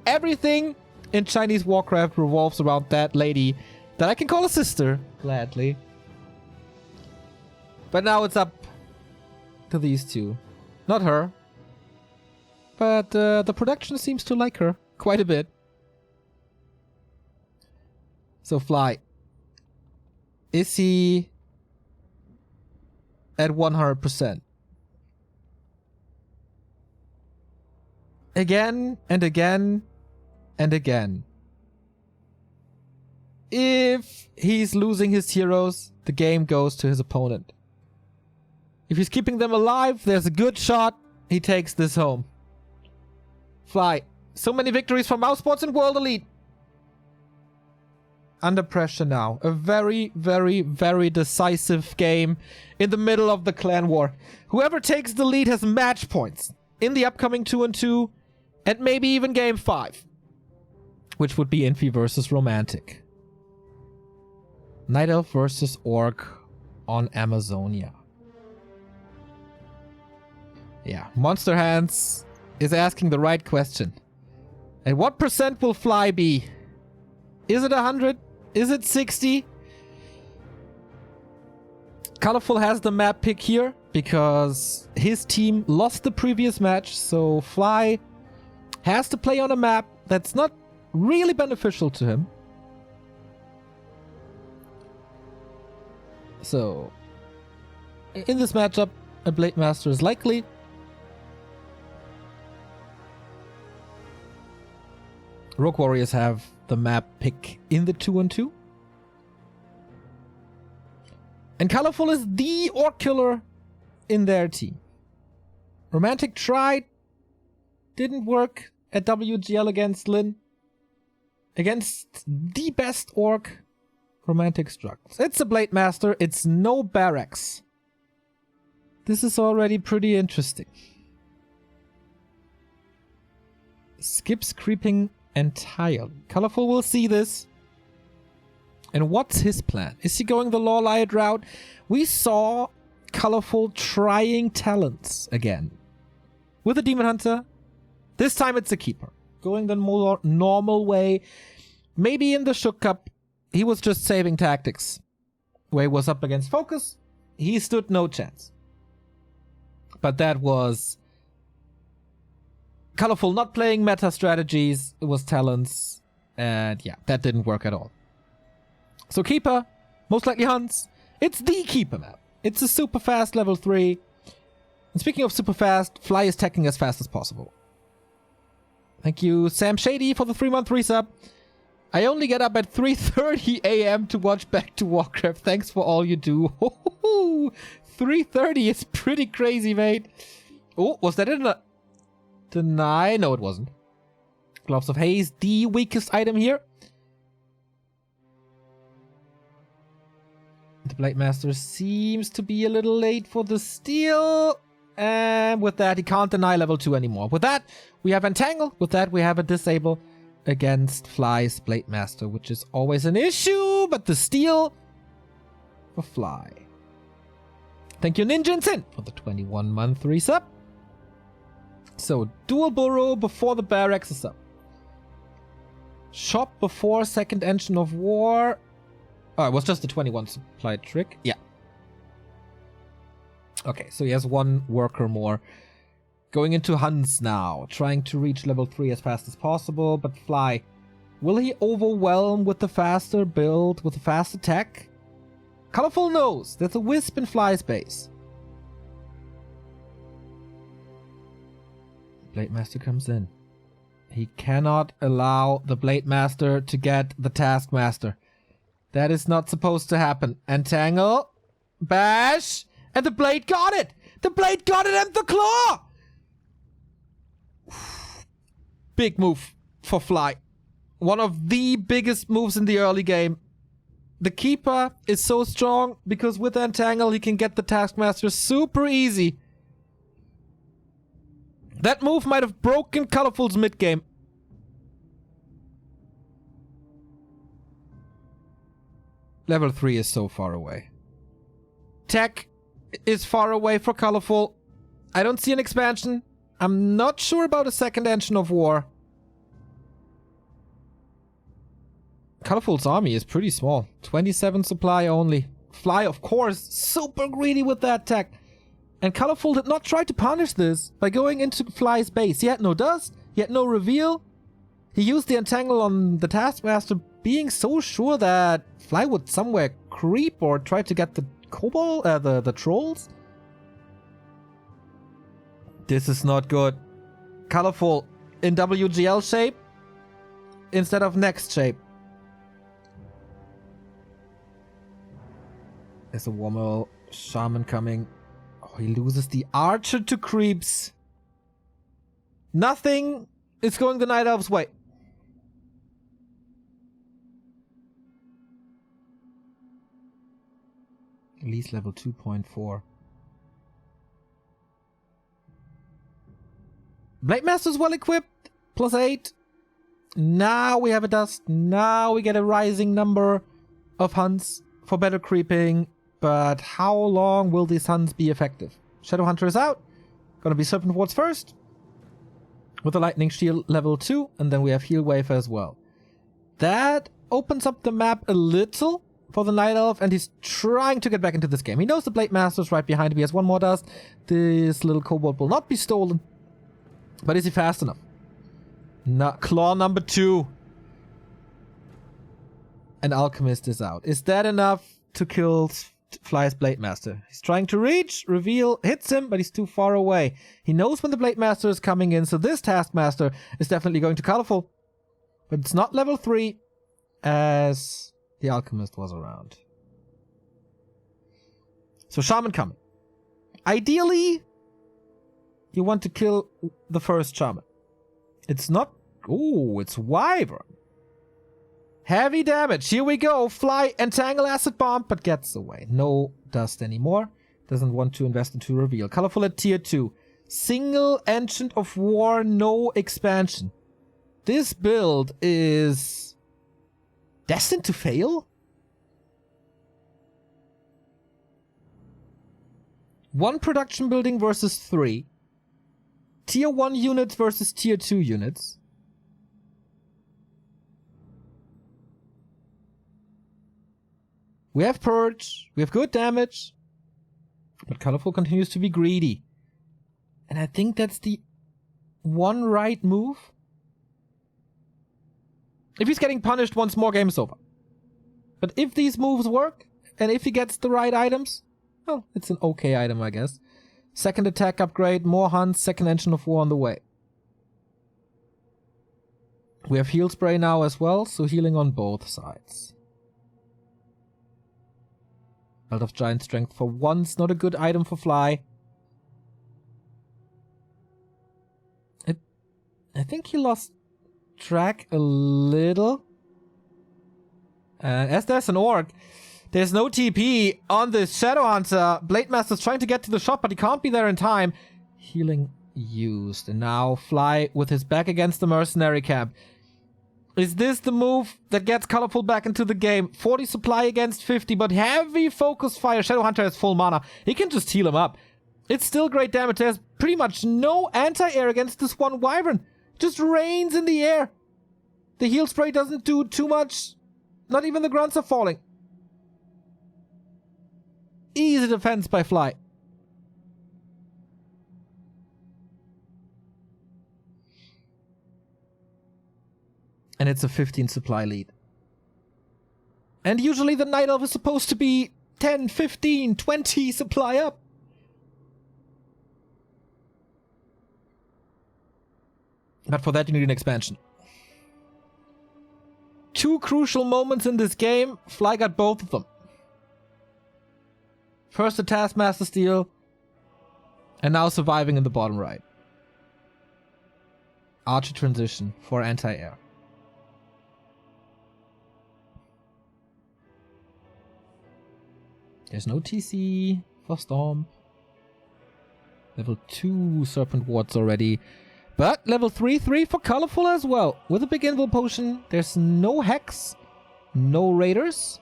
Everything in Chinese Warcraft revolves around that lady that I can call a sister, gladly. But now it's up to these two. Not her. But the production seems to like her quite a bit. So Fly. Is he at 100%? Again and again and again. If he's losing his heroes, the game goes to his opponent. If he's keeping them alive, there's a good shot he takes this home. Fly. So many victories for Mousesports and World Elite. Under pressure now. A very, very, very decisive game in the middle of the clan war. Whoever takes the lead has match points in the upcoming 2-on-2 and maybe even game 5. Which would be Infi versus Romantic. Night Elf versus Orc on Amazonia. Yeah, Monster Hands is asking the right question. At what percent will Fly be? Is it 100? Is it 60? Colorful has the map pick here because his team lost the previous match, so Fly has to play on a map that's not really beneficial to him. So, in this matchup, a Blade Master is likely. Rogue Warriors have the map pick in the 2-on-2. And Colorful is the orc killer in their team. Romantic tried. Didn't work at WGL against Lin. Against the best orc, Romantic struggles. It's a Blade Master. It's no barracks. This is already pretty interesting. Skips creeping entirely. Colorful will see this. And what's his plan? Is he going the Lawlight route? We saw Colorful trying talents again. With a Demon Hunter. This time it's a Keeper. Going the more normal way. Maybe in the Shook Cup, he was just saving tactics. Where he was up against Focus, he stood no chance. But that was Colorful not playing meta strategies. It was talents. And yeah, that didn't work at all. So Keeper, most likely Hunts. It's the Keeper map. It's a super fast level 3. And speaking of super fast, Fly is teching as fast as possible. Thank you, Sam Shady, for the 3-month resub. I only get up at 3:30 a.m. to watch Back to Warcraft. Thanks for all you do. 3:30 is pretty crazy, mate. Oh, was that in a deny? No, it wasn't. Gloves of Haze, the weakest item here. The Blade Master seems to be a little late for the steal. And with that, he can't deny level 2 anymore. With that, we have Entangle. With that, we have a Disable against Fly's Blade Master, which is always an issue. But the steal for Fly. Thank you, Ninja and Sin, for the 21-month resub. So, dual burrow before the barracks is up. Shop before second engine of war. Oh, it was just a 21 supply trick. Yeah. Okay, so he has one worker more. Going into Huns now. Trying to reach level 3 as fast as possible. But Fly, will he overwhelm with the faster build, with the fast attack? Colorful knows there's a Wisp in Fly's base. Blade Master comes in. He cannot allow the Blade Master to get the Taskmaster. That is not supposed to happen. Entangle. Bash. And the Blade got it. The Blade got it and the Claw. Big move for Fly. One of the biggest moves in the early game. The Keeper is so strong because with Entangle he can get the Taskmaster super easy. That move might have broken Colorful's mid game. Level 3 is so far away. Tech is far away for Colorful. I don't see an expansion. I'm not sure about a second engine of war. Colorful's army is pretty small. 27 supply only. Fly, of course, super greedy with that tech. And Colorful did not try to punish this by going into Fly's base. He had no dust. He had no reveal. He used the Entangle on the Taskmaster, being so sure that Fly would somewhere creep or try to get the Kobold, the trolls. This is not good. Colorful in WGL shape instead of next shape. There's a Womel Shaman coming. Oh, he loses the Archer to creeps. Nothing is going the Night Elf's way. At least level 2.4. Blade Master's well equipped. +8. Now we have a dust. Now we get a rising number of hunts for better creeping. But how long will these hunts be effective? Shadowhunter is out. Gonna be Serpent Wards first. With a Lightning Shield level 2. And then we have Heal Wave as well. That opens up the map a little for the Night Elf, and he's trying to get back into this game. He knows the Blade Master's right behind him. He has one more dust. This little Kobold will not be stolen. But is he fast enough? No, Claw number 2. An Alchemist is out. Is that enough to kill Fly's Blade Master? He's trying to reach, reveal, hits him, but he's too far away. He knows when the Blade Master is coming in, so this Taskmaster is definitely going to Colorful. But it's not level 3, as the Alchemist was around. So Shaman coming. Ideally, you want to kill the first Shaman. It's not... Ooh, it's Wyvern. Heavy damage. Here we go. Fly, Entangle, Acid Bomb, but gets away. No dust anymore. Doesn't want to invest into reveal. Colorful at tier 2. Single Ancient of War, no expansion. This build is destined to fail? One production building versus 3. Tier 1 units versus tier 2 units. We have Purge, we have good damage, but Colorful continues to be greedy. And I think that's the one right move. If he's getting punished once more, game's over. But if these moves work, and if he gets the right items, well, it's an okay item, I guess. Second attack upgrade, more hunts, second engine of war on the way. We have heal spray now as well, so healing on both sides. Belt of Giant Strength for once, not a good item for Fly. I think he lost track a little. As there's an orc, there's no TP on this Shadow Hunter. Blade Master's trying to get to the shop, but he can't be there in time. Healing used. And now Fly with his back against the mercenary camp. Is this the move that gets Colorful back into the game? 40 supply against 50, but heavy focus fire. Shadow Hunter has full mana. He can just heal him up. It's still great damage. There's pretty much no anti-air against this one Wyvern. Just rains in the air. The heal spray doesn't do too much. Not even the grunts are falling. Easy defense by Fly. And it's a 15 supply lead. And usually the Night Elf is supposed to be 10, 15, 20 supply up. But for that you need an expansion. Two crucial moments in this game. Fly got both of them. First the Taskmaster steal. And now surviving in the bottom right. Archer transition for anti-air. There's no TC for Storm. Level 2 Serpent Wards already. But level 3 for Colorful as well. With a big Invul Potion, there's no Hex, no Raiders.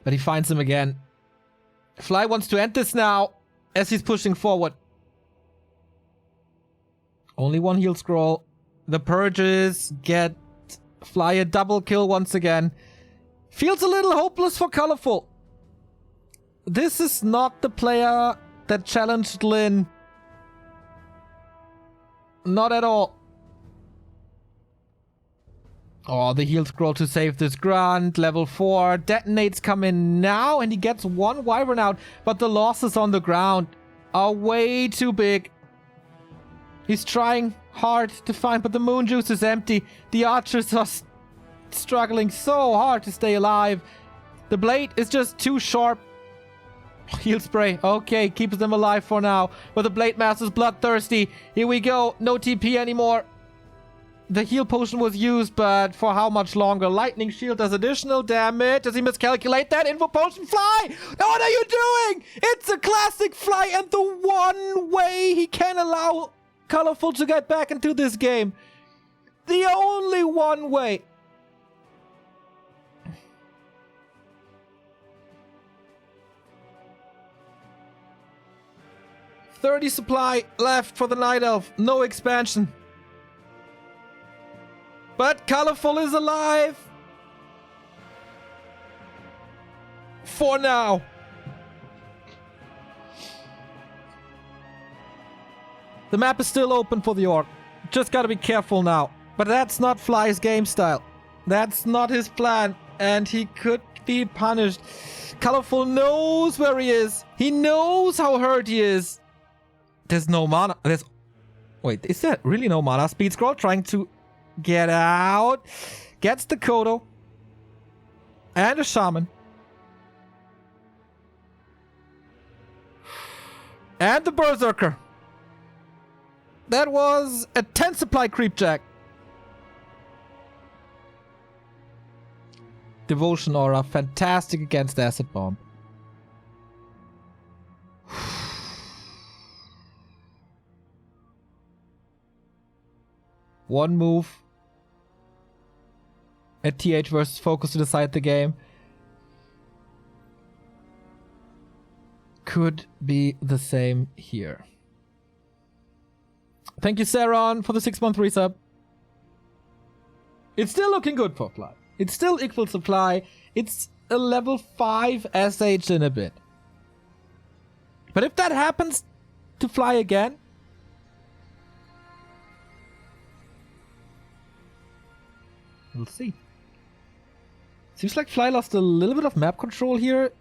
But he finds him again. Fly wants to end this now as he's pushing forward. Only one heal scroll. The Purges get Fly a double kill once again. Feels a little hopeless for Colorful. This is not the player that challenged Lin. Not at all. Oh, the heal scroll to save this grunt. Level 4. Detonates come in now and he gets one Wyvern out. But the losses on the ground are way too big. He's trying hard to find, but the moon juice is empty. The archers are struggling so hard to stay alive. The blade is just too sharp. Heal spray. Okay, keeps them alive for now. But the Blade Master's bloodthirsty. Here we go. No TP anymore. The heal potion was used, but for how much longer? Lightning shield does additional damage. Does he miscalculate that? Info potion Fly! What are you doing? It's a classic Fly and the one way he can allow Colorful to get back into this game. The only one way. $30 supply left for the Night Elf. No expansion. But Colorful is alive. For now. The map is still open for the Orc. Just gotta be careful now. But that's not Fly's game style. That's not his plan. And he could be punished. Colorful knows where he is. He knows how hurt he is. There's no mana. Wait, is there really no mana? Speed scroll trying to get out. Gets the Kodo. And a Shaman. And the Berserker. That was a 10 supply creep jack. Devotion Aura, fantastic against Acid Bomb. One move. At TH versus Focus to decide the game. Could be the same here. Thank you, Saron, for the 6-month resub. It's still looking good for Fly. It's still equal supply. It's a level 5 SH in a bit. But if that happens to Fly again, we'll see. Seems like Fly lost a little bit of map control here.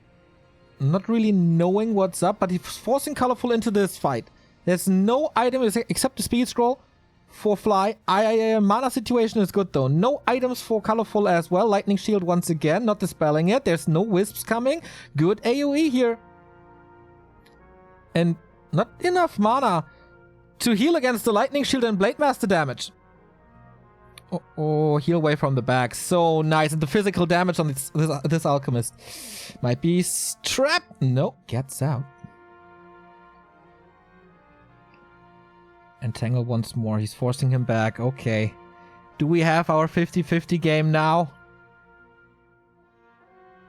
Not really knowing what's up, but he's forcing Colorful into this fight. There's no item except the speed scroll for Fly. Mana situation is good though. No items for Colorful as well. Lightning Shield once again, not dispelling it. There's no wisps coming. Good AoE here. And not enough mana to heal against the Lightning Shield and Blade Master damage. Oh, heal away from the back. So nice. And the physical damage on this Alchemist might be trapped. No, gets out. Entangle once more. He's forcing him back. Okay. Do we have our 50-50 game now?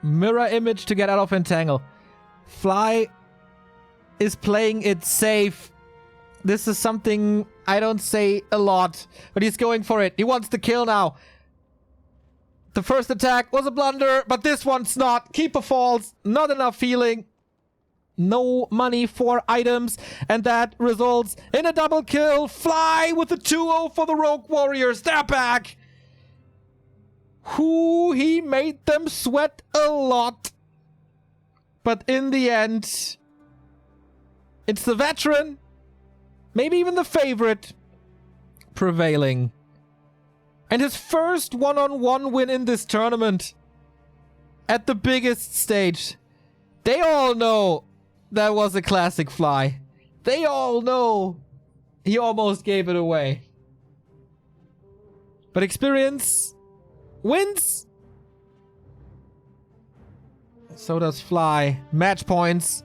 Mirror image to get out of Entangle. Fly is playing it safe. This is something I don't say a lot, but he's going for it. He wants the kill now. The first attack was a blunder, but this one's not. Keeper falls. Not enough healing. No money for items, and that results in a double kill. Fly with a 2-0 for the Rogue Warriors. They're back. He made them sweat a lot. But in the end, it's the veteran, maybe even the favorite, prevailing. And his first one-on-one win in this tournament at the biggest stage. They all know that was a classic Fly. They all know he almost gave it away. But experience wins. So does Fly. Match points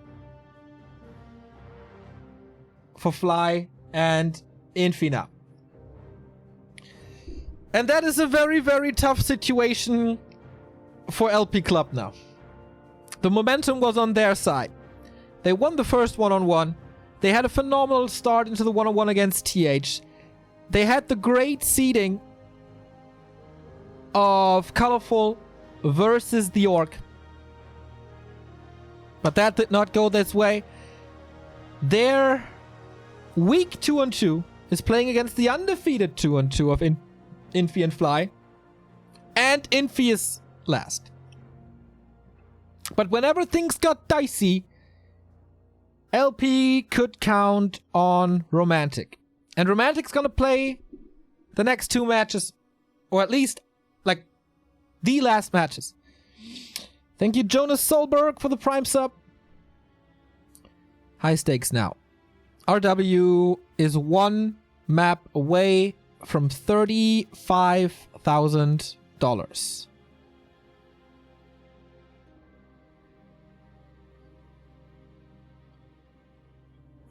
for Fly and Infi now. And that is a very, very tough situation for LP Club now. The momentum was on their side. They won the first one-on-one. They had a phenomenal start into the one-on-one against TH. They had the great seeding of Colorful versus the Orc. But that did not go this way. Their weak 2-on-2 is playing against the undefeated 2-on-2 of Infi and Fly. And Infi is last. But whenever things got dicey, LP could count on Romantic. And Romantic's gonna play the next 2 matches. Or at least, like, the last matches. Thank you, Jonas Solberg, for the Prime sub. High stakes now. RW is 1 map away from $35,000.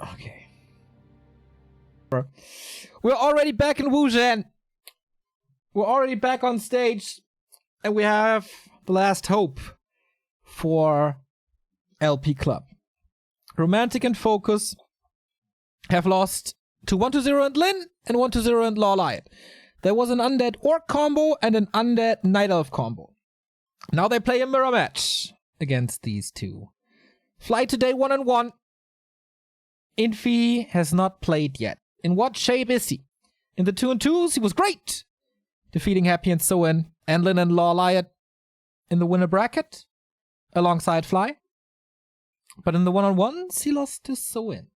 Okay. We're already back in Wuzhen. We're already back on stage. And we have the last hope for LP Club. Romantic and Focus have lost to 1-0 and Lin and 1-0 and Law Lion. There was an Undead Orc combo and an Undead Night Elf combo. Now they play a mirror match against these two. Fly today 1-1. Infi has not played yet. In what shape is he? In the 2-on-2s, he was great, defeating Happy and Soen, Enlin and Law Lion in the winner bracket alongside Fly. But in the 1-on-1s, he lost to Soen.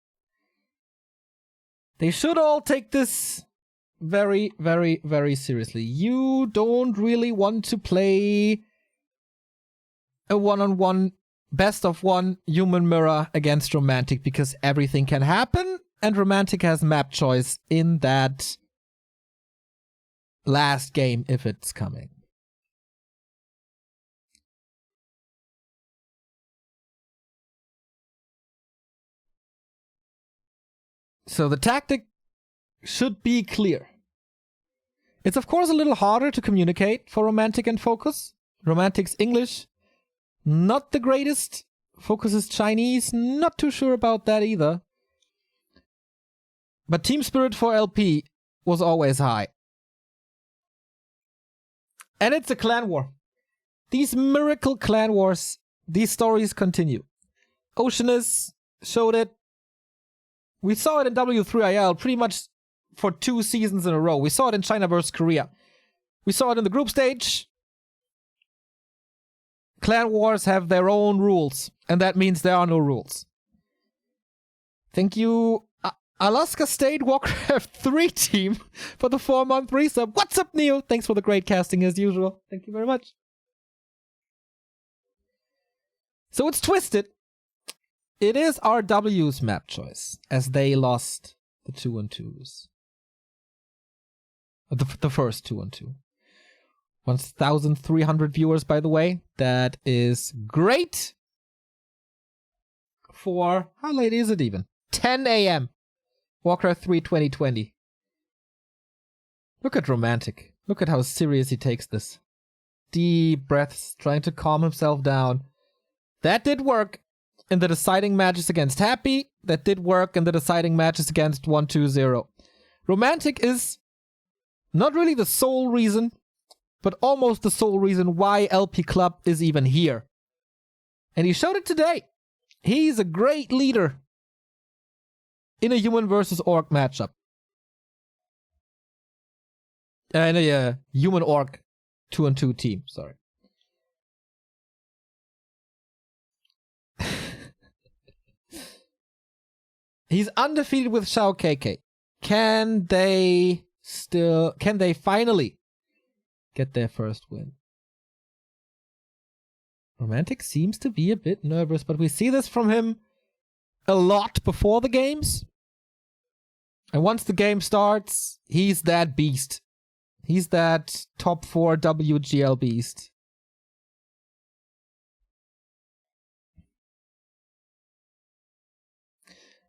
They should all take this very, very, very seriously. You don't really want to play a one-on-one best of one human mirror against Romantic because everything can happen, and Romantic has map choice in that last game if it's coming. So the tactic should be clear. It's of course a little harder to communicate for Romantic and Focus. Romantic's English, not the greatest. Focus is Chinese, not too sure about that either. But team spirit for LP was always high. And it's a clan war. These miracle clan wars, these stories continue. Oceanus showed it. We saw it in W3IL pretty much for 2 seasons in a row. We saw it in China vs. Korea. We saw it in the group stage. Clan wars have their own rules, and that means there are no rules. Thank you, Alaska State Warcraft 3 team, for the 4-month resub. What's up, Neo? Thanks for the great casting as usual. Thank you very much. So it's twisted. It is RW's map choice, as they lost the 2-2s. The first 2-2. 1,300 viewers, by the way. That is great. For, how late is it even? 10 a.m. Warcraft 3 2020. Look at Romantic. Look at how serious he takes this. Deep breaths, trying to calm himself down. That did work in the deciding matches against Happy. That did work in the deciding matches against 1-2-0. Romantic is not really the sole reason, but almost the sole reason why LP Club is even here. And he showed it today. He's a great leader in a human versus orc matchup. In a human orc 2-2 team, sorry. He's undefeated with XiaoKK. Can they finally get their first win? Romantic seems to be a bit nervous, but we see this from him a lot before the games. And once the game starts, he's that beast. He's that top 4 WGL beast.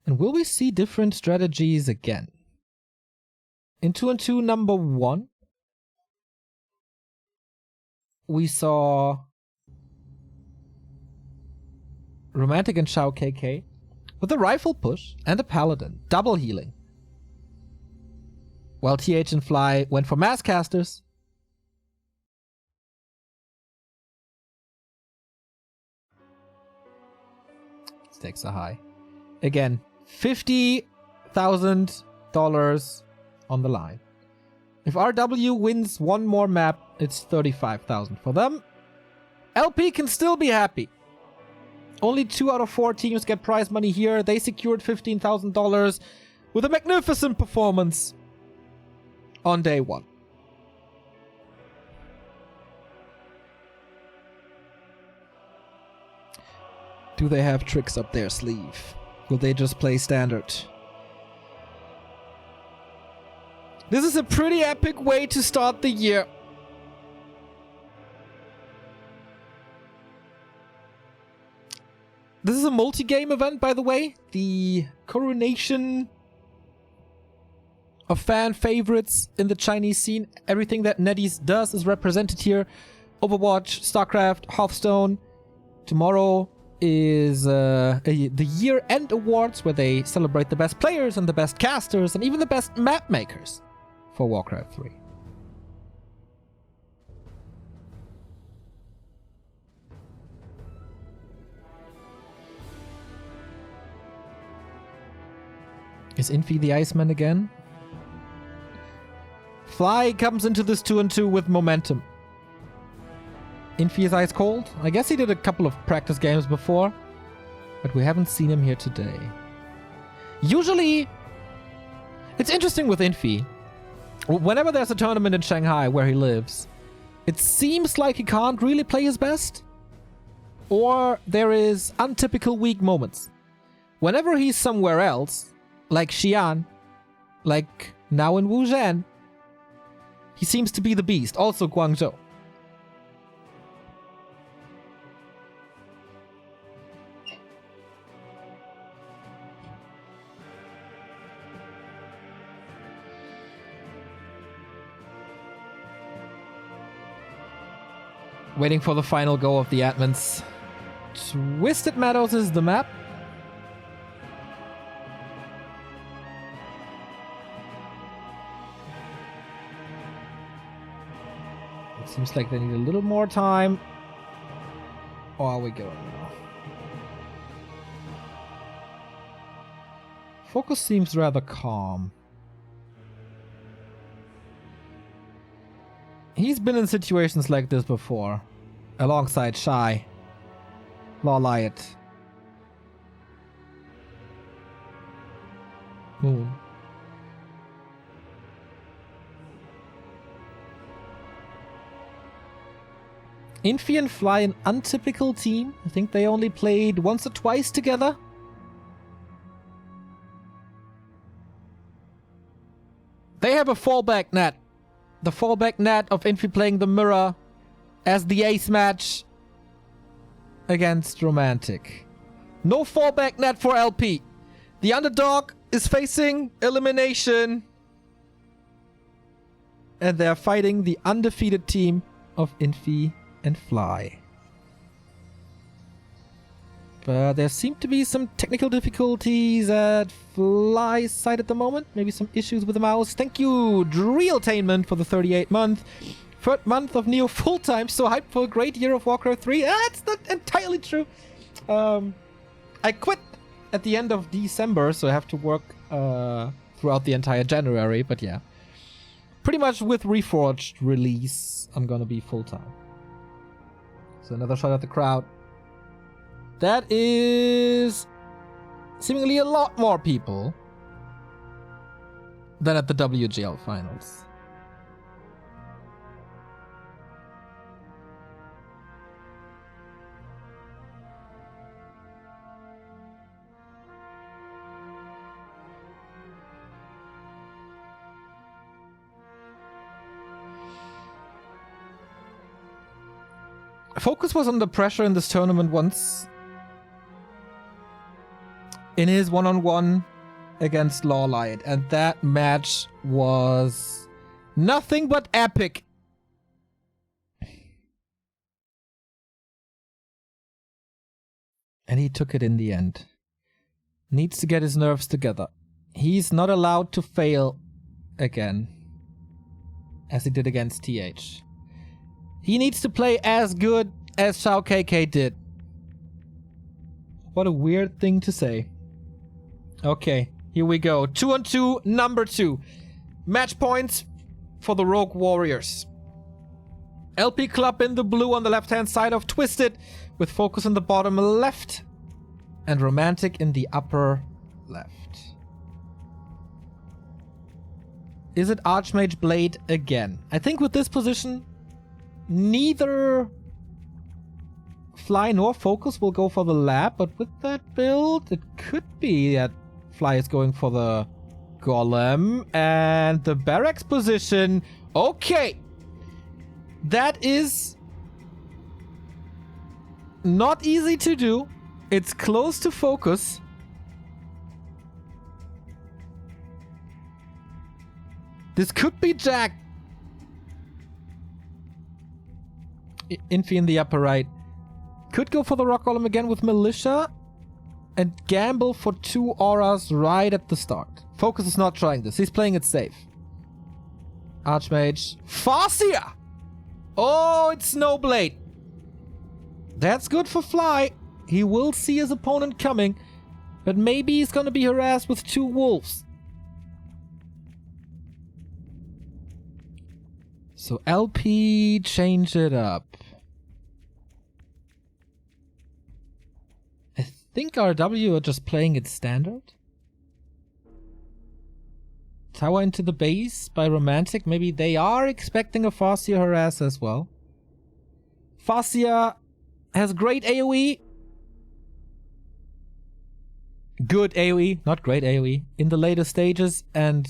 And will we see different strategies again? In 2-2 number 1, we saw Romantic and XiaoKK with a rifle push and a paladin, double healing. While TH and Fly went for mass casters. Stakes are high. Again, $50,000 on the line. If RW wins one more map, it's $35,000 for them. LP can still be happy. Only 2 out of 4 teams get prize money here. They secured $15,000 with a magnificent performance on day 1. Do they have tricks up their sleeve? Will they just play standard? This is a pretty epic way to start the year. This is a multi-game event, by the way. The coronation of fan favorites in the Chinese scene. Everything that NetEase does is represented here. Overwatch, StarCraft, Hearthstone. Tomorrow is the year-end awards where they celebrate the best players and the best casters and even the best map makers for Warcraft 3. Is Infi the Iceman again? Fly comes into this 2-2 with momentum. Infi is ice cold. I guess he did a couple of practice games before, but we haven't seen him here today. Usually, It's interesting with Infi. Whenever there's a tournament in Shanghai where he lives, it seems like he can't really play his best. Or there is untypical weak moments. Whenever he's somewhere else, like Xi'an, like now in Wuzhen, he seems to be the beast. Also Guangzhou. Waiting for the final go of the admins. Twisted Meadows is the map. It seems like they need a little more time. Or are we going now? Focus seems rather calm. He's been in situations like this before, alongside Shy, Lawliot, Moon. Infi and Fly, an untypical team. I think they only played once or twice together. They have a fallback net. The fallback net of Infi playing the mirror as the ace match against Romantic. No fallback net for LP. The underdog is facing elimination. And they're fighting the undefeated team of Infi and Fly. But there seem to be some technical difficulties at Fly's side at the moment. Maybe some issues with the mouse. Thank you, Drealtainment, for the 38th month. Third month of Neo full-time. So hyped for a great year of Warcraft 3. That's not entirely true. I quit at the end of December, so I have to work throughout the entire January. But yeah. Pretty much with Reforged release, I'm gonna be full-time. So another shot at the crowd. That is seemingly a lot more people than at the WGL finals. Focus was under pressure in this tournament once. In his one-on-one against Lawlight, and that match was nothing but epic. And he took it in the end. Needs to get his nerves together. He's not allowed to fail again, as he did against TH. He needs to play as good as XiaoKK did. What a weird thing to say. Okay, here we go. 2-on-2, number 2. Match points for the Rogue Warriors. LP Club in the blue on the left-hand side of Twisted, with Focus in the bottom left, and Romantic in the upper left. Is it Archmage Blade again? I think with this position, neither Fly nor Focus will go for the lab, but with that build, it could be that Fly is going for the Golem and the Barracks position. Okay. That is not easy to do. It's close to Focus. This could be Jack. Infi in the upper right. Could go for the Rock Golem again with Militia and gamble for 2 auras right at the start. Focus is not trying this. He's playing it safe. Archmage. Farseer! Oh, it's Snowblade. That's good for Fly. He will see his opponent coming, but maybe he's gonna be harassed with 2 wolves. So LP, change it up. I think RW are just playing it standard. Tower into the base by Romantic. Maybe they are expecting a Farseer harass as well. Farseer has great AoE. Good AoE, not great AoE, in the later stages. And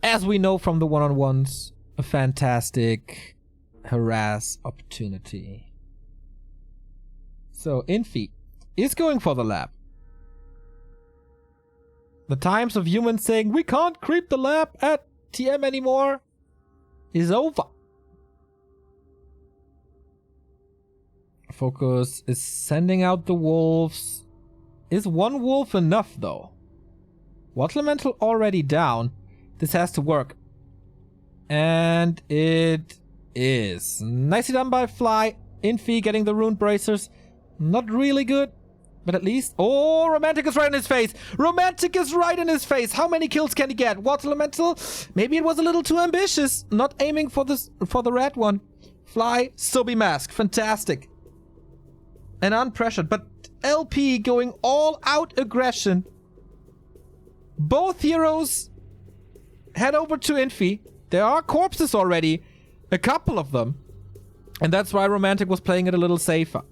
as we know from the one-on-ones, a fantastic harass opportunity. So Infi is going for the lab. The times of humans saying we can't creep the lab at TM anymore is over. Focus is sending out the wolves. Is one wolf enough though? Water Elemental already down. This has to work. And it is. Nicely done by Fly. Infi getting the rune bracers. Not really good. But at least... Oh, Romantic is right in his face. Romantic is right in his face. How many kills can he get? Water Elemental? Maybe it was a little too ambitious. Not aiming for the red one. Fly, Sobi Mask. Fantastic. And unpressured. But LP going all out aggression. Both heroes head over to Infi. There are corpses already. A couple of them. And that's why Romantic was playing it a little safer.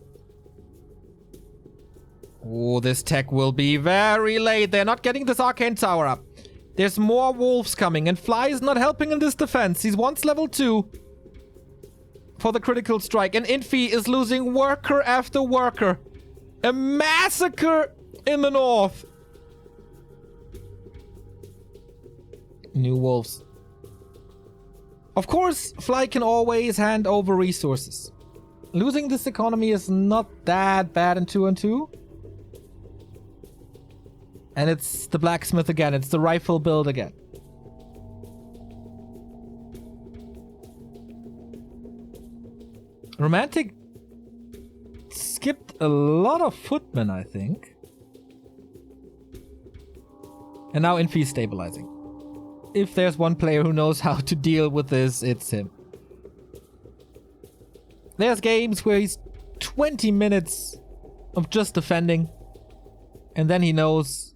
Oh, this tech will be very late. They're not getting this Arcane Tower up. There's more wolves coming, and Fly is not helping in this defense. He's once level 2 for the critical strike, and Infi is losing worker after worker. A massacre in the north. New wolves. Of course, Fly can always hand over resources. Losing this economy is not that bad in 2-on-2. And it's the blacksmith again. It's the rifle build again. Romantic skipped a lot of footmen, I think. And now Infi is stabilizing. If there's one player who knows how to deal with this, it's him. There's games where he's 20 minutes of just defending. And then he knows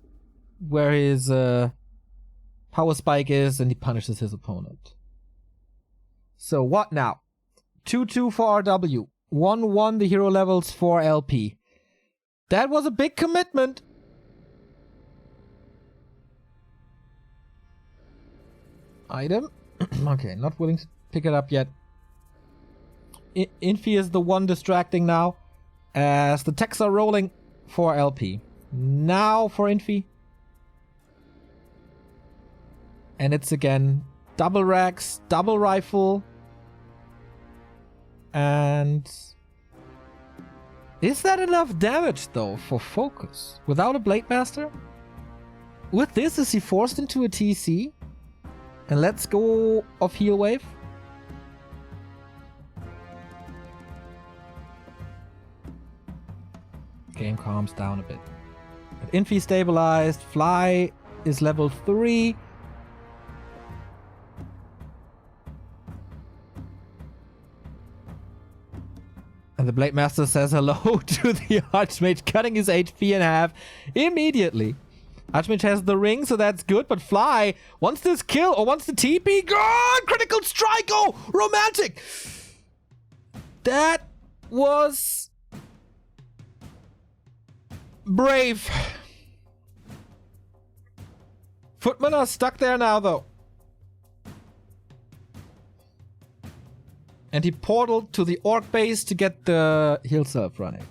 where his power spike is, and he punishes his opponent. So what now? 2-2 for RW. 1-1 the hero levels for LP. That was a big commitment. Item. Okay, not willing to pick it up yet. Infi is the one distracting now, as the techs are rolling for LP. Now for Infi. And it's again double racks, double rifle. And is that enough damage though for focus? Without a Blade Master? With this, is he forced into a TC? And let's go of heal wave. Game calms down a bit. Infi stabilized. Fly is level 3. And the Blade Master says hello to the Archmage, cutting his HP in half immediately. Archmage has the ring, so that's good, but Fly wants this kill, or wants the TP. God! Critical strike! Oh! Romantic! That was brave. Footmen are stuck there now, though. And he portaled to the orc base to get the heal self running.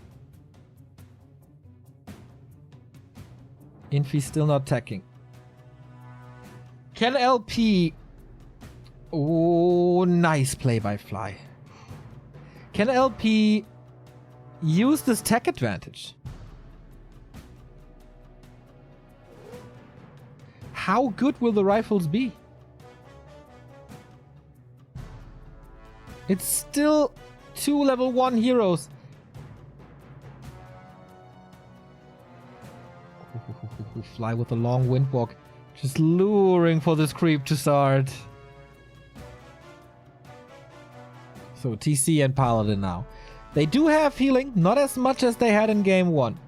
Infi still not attacking. Can LP... Oh, nice play by Fly. Can LP use this tech advantage? How good will the rifles be? It's still 2 level 1 heroes. Fly with a long windwalk. Just luring for this creep to start. So TC and Paladin now. They do have healing, not as much as they had in game 1.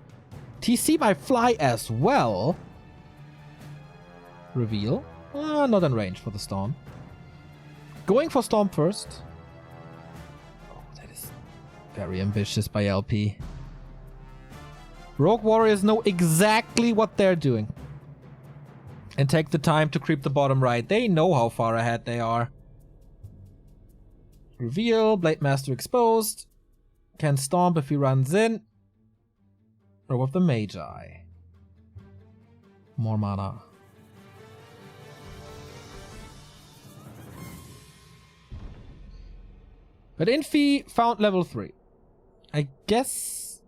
TC by Fly as well. Reveal. Not in range for the Storm. Going for Storm first. Oh, that is very ambitious by LP. Rogue Warriors know exactly what they're doing. And take the time to creep the bottom right. They know how far ahead they are. Reveal, Blade Master exposed. Can Stomp if he runs in. Robe of the Magi. More mana. But Infi found level 3. I guess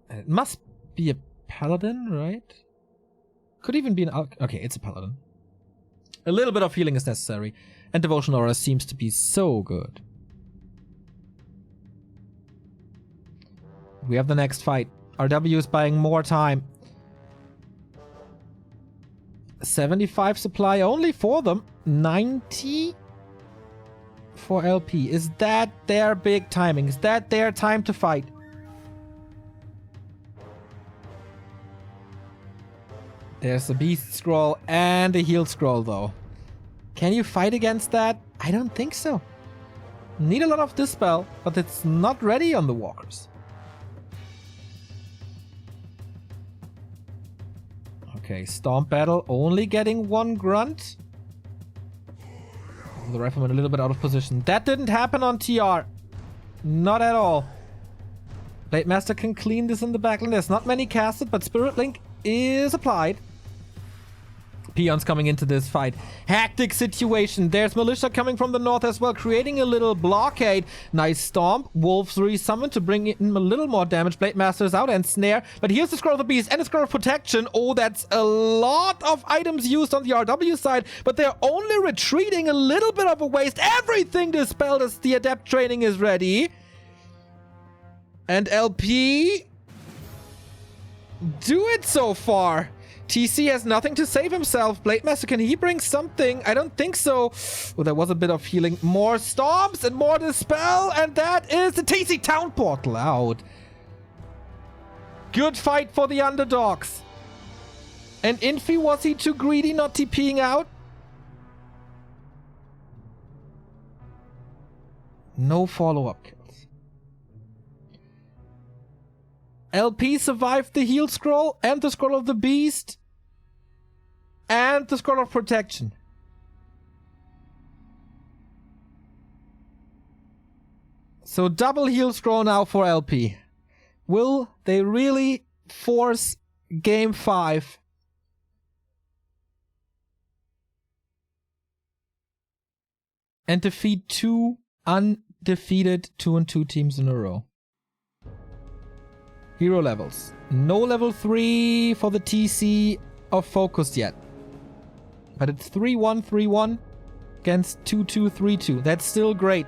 it must be a paladin, right? Could even be an okay, it's a paladin. A little bit of healing is necessary, and Devotion Aura seems to be so good. We have the next fight. RW is buying more time. 75 supply only for them. 90 for LP. Is that their big timing? Is that their time to fight? There's a Beast Scroll and a Heal Scroll though. Can you fight against that? I don't think so. Need a lot of Dispel, but it's not ready on the Walkers. Okay, Stomp Battle only getting one Grunt. The Rifleman a little bit out of position. That didn't happen on TR. Not at all. Blade Master can clean this in the backline. There's not many casted, but Spirit Link is applied. Peons coming into this fight. Hectic situation. There's Militia coming from the north as well, creating a little blockade. Nice Stomp. Wolves resummon to bring in a little more damage. Blade Master is out and Snare. But here's the Scroll of the Beast and the Scroll of Protection. Oh, that's a lot of items used on the RW side, but they're only retreating a little bit of a waste. Everything dispelled as the Adept training is ready. And LP do it so far. TC has nothing to save himself. Blade Master, can he bring something? I don't think so. Oh, there was a bit of healing. More Stomps and more Dispel. And that is the TC Town Portal out. Good fight for the underdogs. And Infi, was he too greedy not TPing out? No follow-up kills. LP survived the Heal Scroll and the Scroll of the Beast. And the Scroll of Protection. So double Heal Scroll now for LP. Will they really force Game 5? And defeat two undefeated 2-2 teams in a row? Hero levels. No level 3 for the TC of Focused yet. But it's 3-1, 3-1 against 2-2, 3-2. That's still great.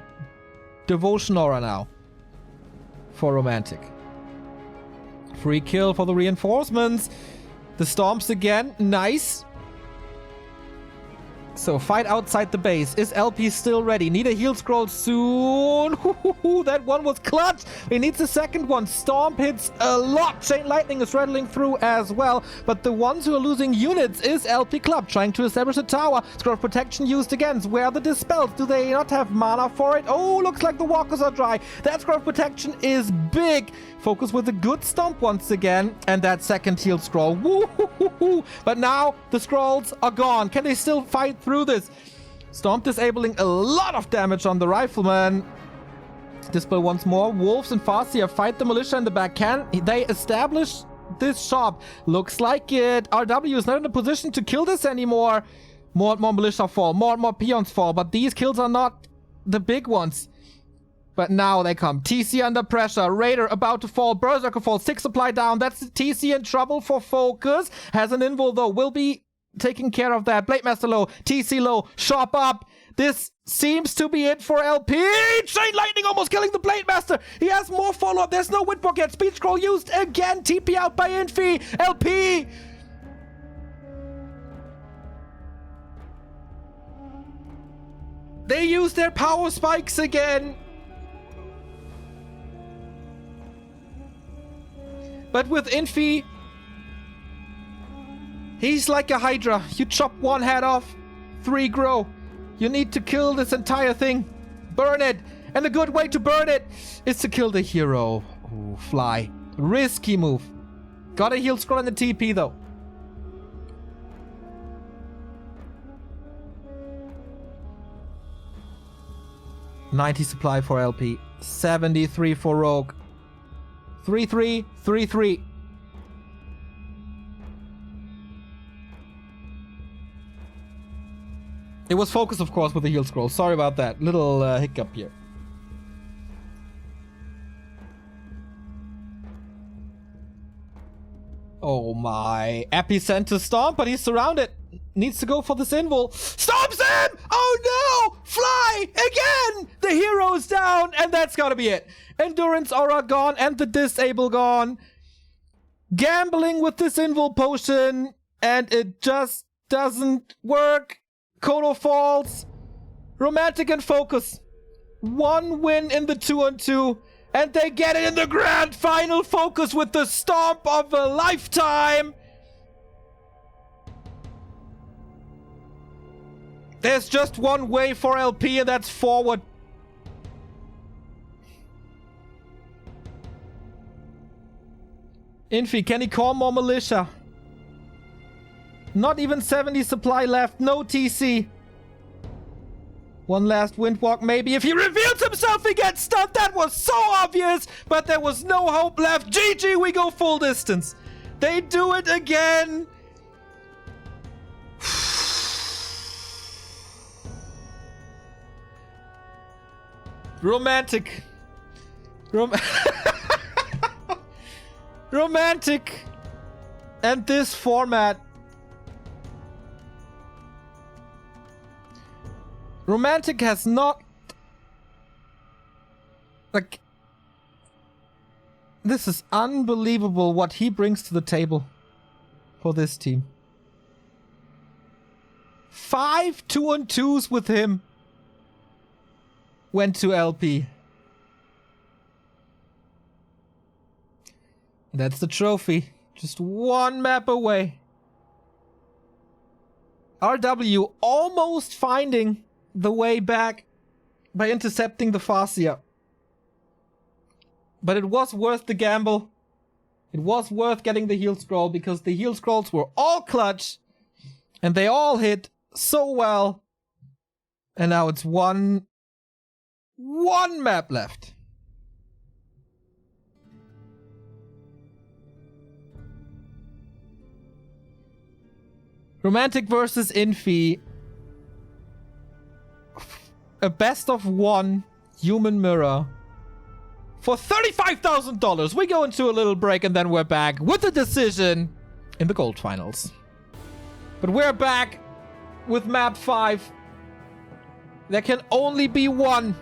Devotion Aura now for Romantic. Free kill for the reinforcements. The Storms again. Nice. So fight outside the base. Is LP still ready? Need a Heal Scroll soon. That one was clutch. He needs a second one. Storm hits a lot. Chain Lightning is rattling through as well. But the ones who are losing units is LP Club trying to establish a tower. Scroll of Protection used again. Where are the Dispels? Do they not have mana for it? Oh, looks like the Walkers are dry. That Scroll of Protection is big. Focus with a good Stomp once again. And that second Heal Scroll. Woo-hoo-hoo-hoo. But now the Scrolls are gone. Can they still fight through this? Stomp disabling a lot of damage on the Rifleman. Dispel once more. Wolves and Farseer fight the Militia in the back. Can they establish this shop? Looks like it. RW is not in a position to kill this anymore. More and more Militia fall. More and more Peons fall. But these kills are not the big ones. But now they come. TC under pressure. Raider about to fall. Berserker fall. 6 supply down. That's TC in trouble for Focus. Has an invul though. Will be taking care of that. Blade Master low. TC low. Shop up. This seems to be it for LP. Chain Lightning almost killing the Blade Master. He has more follow-up. There's no Witbook yet. Speed Scroll used again. TP out by Infi. LP. They use their power spikes again. But with Infi He's like a hydra. You chop one head off, 3 grow. You need to kill this entire thing. Burn it. And a good way to burn it is to kill the hero. Ooh, fly. Risky move. Got a heal scroll in the TP though. $90 supply for LP. 73 for Rogue. 3-3, 3-3. It was focus, of course, with the heal scroll. Sorry about that. Little hiccup here. Oh my. Epicenter stomp, but he's surrounded. Needs to go for this invul. Stomps him! Oh no! Fly! Again! The hero's down, and that's gotta be it. Endurance aura gone, and the disable gone. Gambling with this invul potion, and it just doesn't work. Kodo falls. Romantic and focus. 1 win in the 2-on-2. And they get it in the grand final. Focus with the stomp of a lifetime. There's just one way for LP, and that's forward. Infi, can he call more militia? Not even 70 supply left. No TC. One last windwalk maybe. If he reveals himself, he gets stunned. That was so obvious, but there was no hope left. GG, we go full distance. They do it again. Romantic. Romantic. And this format. Romantic has not... Like... This is unbelievable what he brings to the table for this team. 5 2-on-2s with him went to LP. That's the trophy. Just one map away. RW almost finding the way back by intercepting the Farseer. But it was worth the gamble. It was worth getting the heal scroll because the heal scrolls were all clutch and they all hit so well. And now it's one map left. Romantic versus Infi. A best of 1 human mirror for $35,000. We go into a little break and then we're back with a decision in the gold finals. But we're back with map 5. There can only be one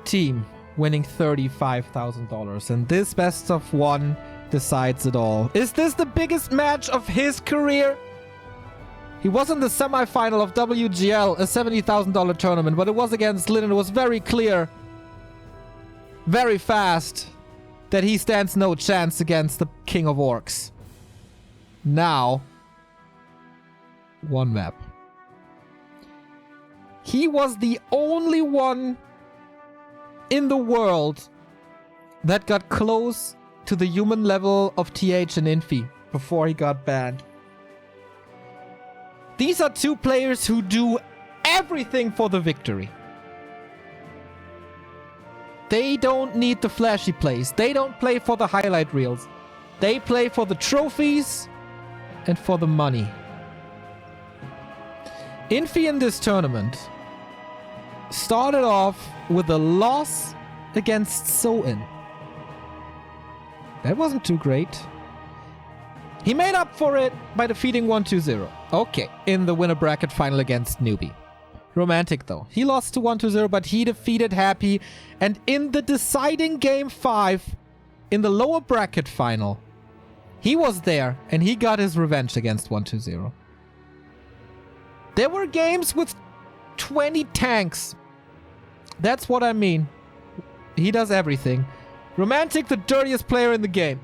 team winning $35,000, and this best of 1 decides it all. Is this the biggest match of his career? He was in the semi-final of WGL, a $70,000 tournament, but it was against Lin, and it was very clear, very fast, that he stands no chance against the King of Orcs. Now, one map. He was the only one in the world that got close to the human level of TH and Infi before he got banned. These are 2 players who do everything for the victory. They don't need the flashy plays. They don't play for the highlight reels. They play for the trophies and for the money. Infi in this tournament started off with a loss against Soin. That wasn't too great. He made up for it by defeating 1-2-0. Okay, in the winner bracket final against Newbie. Romantic though. He lost to 1-2-0, but he defeated Happy. And in the deciding game 5, in the lower bracket final, he was there and he got his revenge against 1-2-0. There were games with 20 tanks. That's what I mean. He does everything. Romantic, the dirtiest player in the game.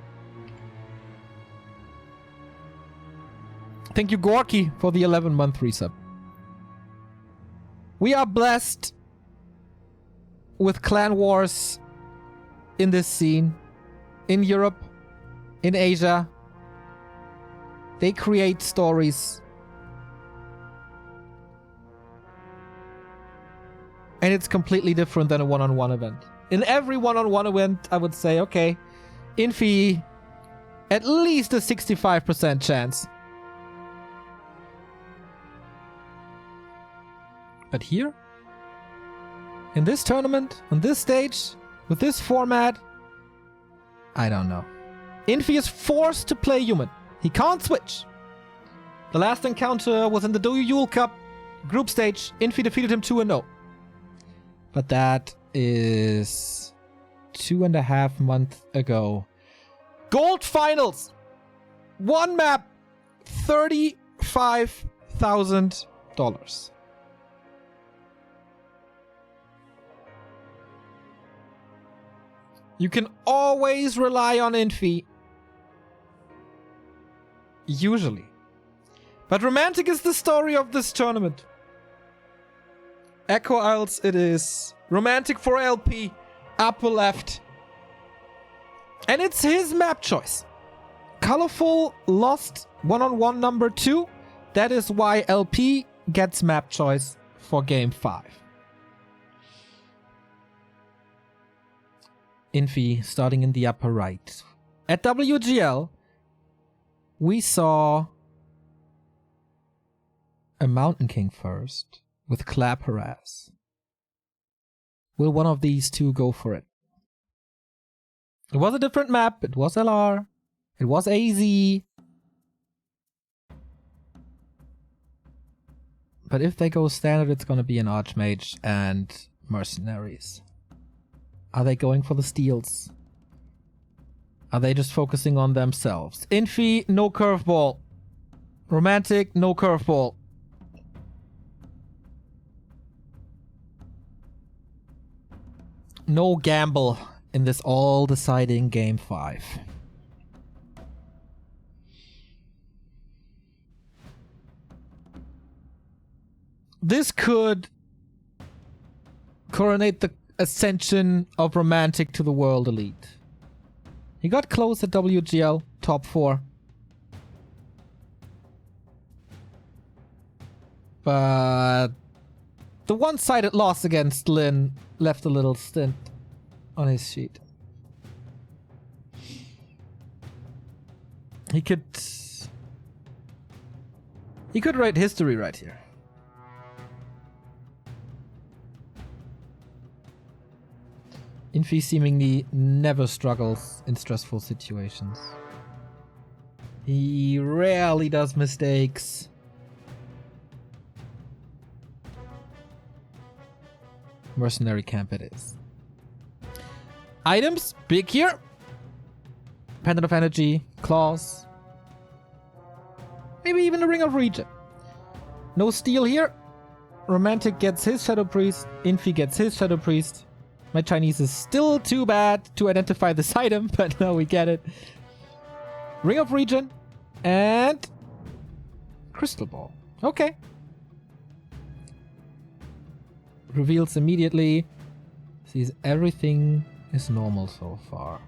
Thank you, Gorky, for the 11-month resub. We are blessed with clan wars in this scene. In Europe, in Asia. They create stories. And it's completely different than a one-on-one event. In every one-on-one event, I would say, okay, Infi, at least a 65% chance. But here, in this tournament, on this stage, with this format, I don't know. Infi is forced to play human. He can't switch. The last encounter was in the Yule Cup group stage. Infi defeated him 2-0. But that is 2.5 months ago. Gold finals! One map, $35,000. You can always rely on Infi. Usually. But Romantic is the story of this tournament. Echo Isles it is. Romantic for LP. Upper left. And it's his map choice. Colorful lost one-on-one number 2. That is why LP gets map choice for game 5. Infi starting in the upper right. At WGL, we saw a Mountain King first with Clap Harass. Will one of these two go for it? It was a different map. It was LR. It was AZ. But if they go standard, it's going to be an Archmage and Mercenaries. Are they going for the steals? Are they just focusing on themselves? Infi, no curveball. Romantic, no curveball. No gamble in this all-deciding game 5. This could coronate the ascension of Romantic to the World Elite. He got close at WGL, top 4. But the one-sided loss against Lin left a little stint on his sheet. He could write history right here. Infi seemingly never struggles in stressful situations. He rarely does mistakes. Mercenary camp it is. Items, big here. Pendant of Energy, Claws. Maybe even a Ring of Regen. No steal here. Romantic gets his Shadow Priest. Infi gets his Shadow Priest. My Chinese is still too bad to identify this item, but now we get it. Ring of Regen and Crystal Ball. Okay. Reveals immediately. Sees everything is normal so far.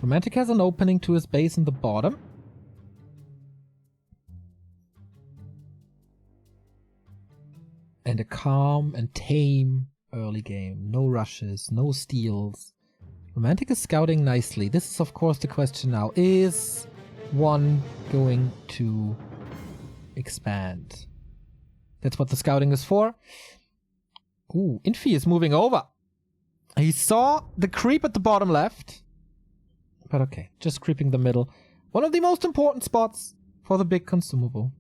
Romantic has an opening to his base in the bottom. And a calm and tame early game. No rushes, no steals. Romantic is scouting nicely. This is of course the question now. Is one going to expand? That's what the scouting is for. Ooh, Infi is moving over. He saw the creep at the bottom left. But okay, just creeping the middle. One of the most important spots for the big consumable.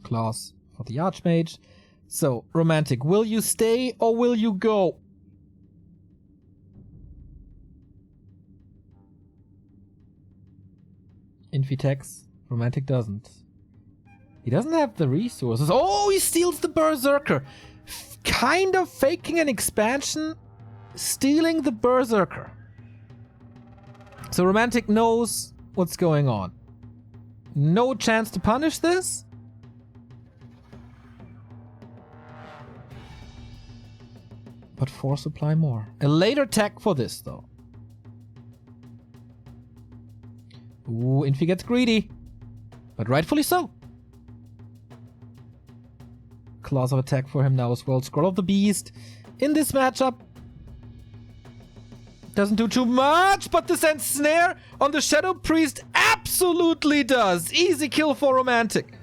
Claws for the Archmage. So, Romantic, will you stay or will you go? Infi techs. Romantic doesn't. He doesn't have the resources. Oh, he steals the Berserker. Kind of faking an expansion stealing the Berserker. So Romantic knows what's going on. No chance to punish this. But 4 supply more. A later tech for this though. Ooh, Infi gets greedy. But rightfully so. Claws of attack for him now as well. Scroll of the Beast. In this matchup. Doesn't do too much, but the Snare on the Shadow Priest absolutely does. Easy kill for Romantic.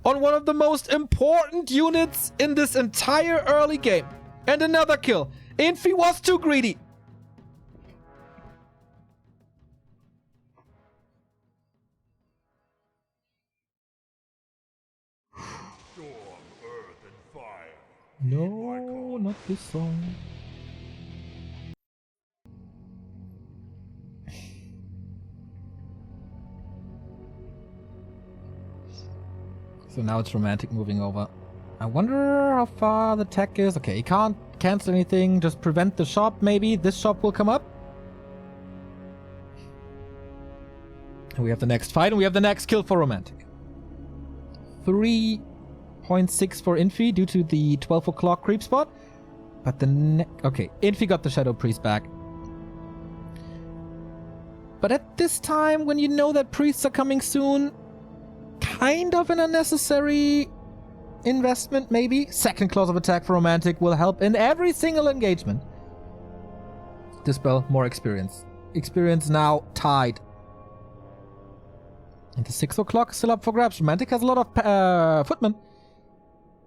On one of the most important units in this entire early game. And another kill. Infi was too greedy. No, not this song. So now it's Romantic moving over. I wonder how far the tech is. Okay, he can't cancel anything. Just prevent the shop, maybe. This shop will come up. And we have the next fight, and we have the next kill for Romantic. 3.6 for Infi due to the 12 o'clock creep spot. But the okay, Infi got the Shadow Priest back. But at this time, when you know that priests are coming soon, kind of an unnecessary investment, maybe. Second clause of attack for Romantic will help in every single engagement. Dispel, more experience. Experience now tied. And the 6 o'clock still up for grabs. Romantic has a lot of footmen.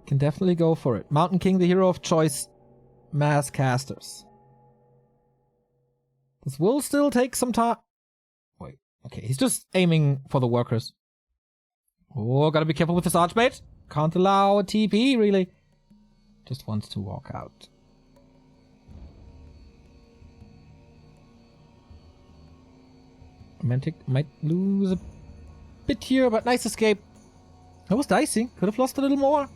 Can definitely go for it. Mountain King, the hero of choice. Mass casters. This will still take some time. Wait, okay, he's just aiming for the workers. Oh, gotta be careful with this Archmage. Can't allow a TP, really. Just wants to walk out. Romantic might lose a bit here, but nice escape. That was dicey. Could have lost a little more.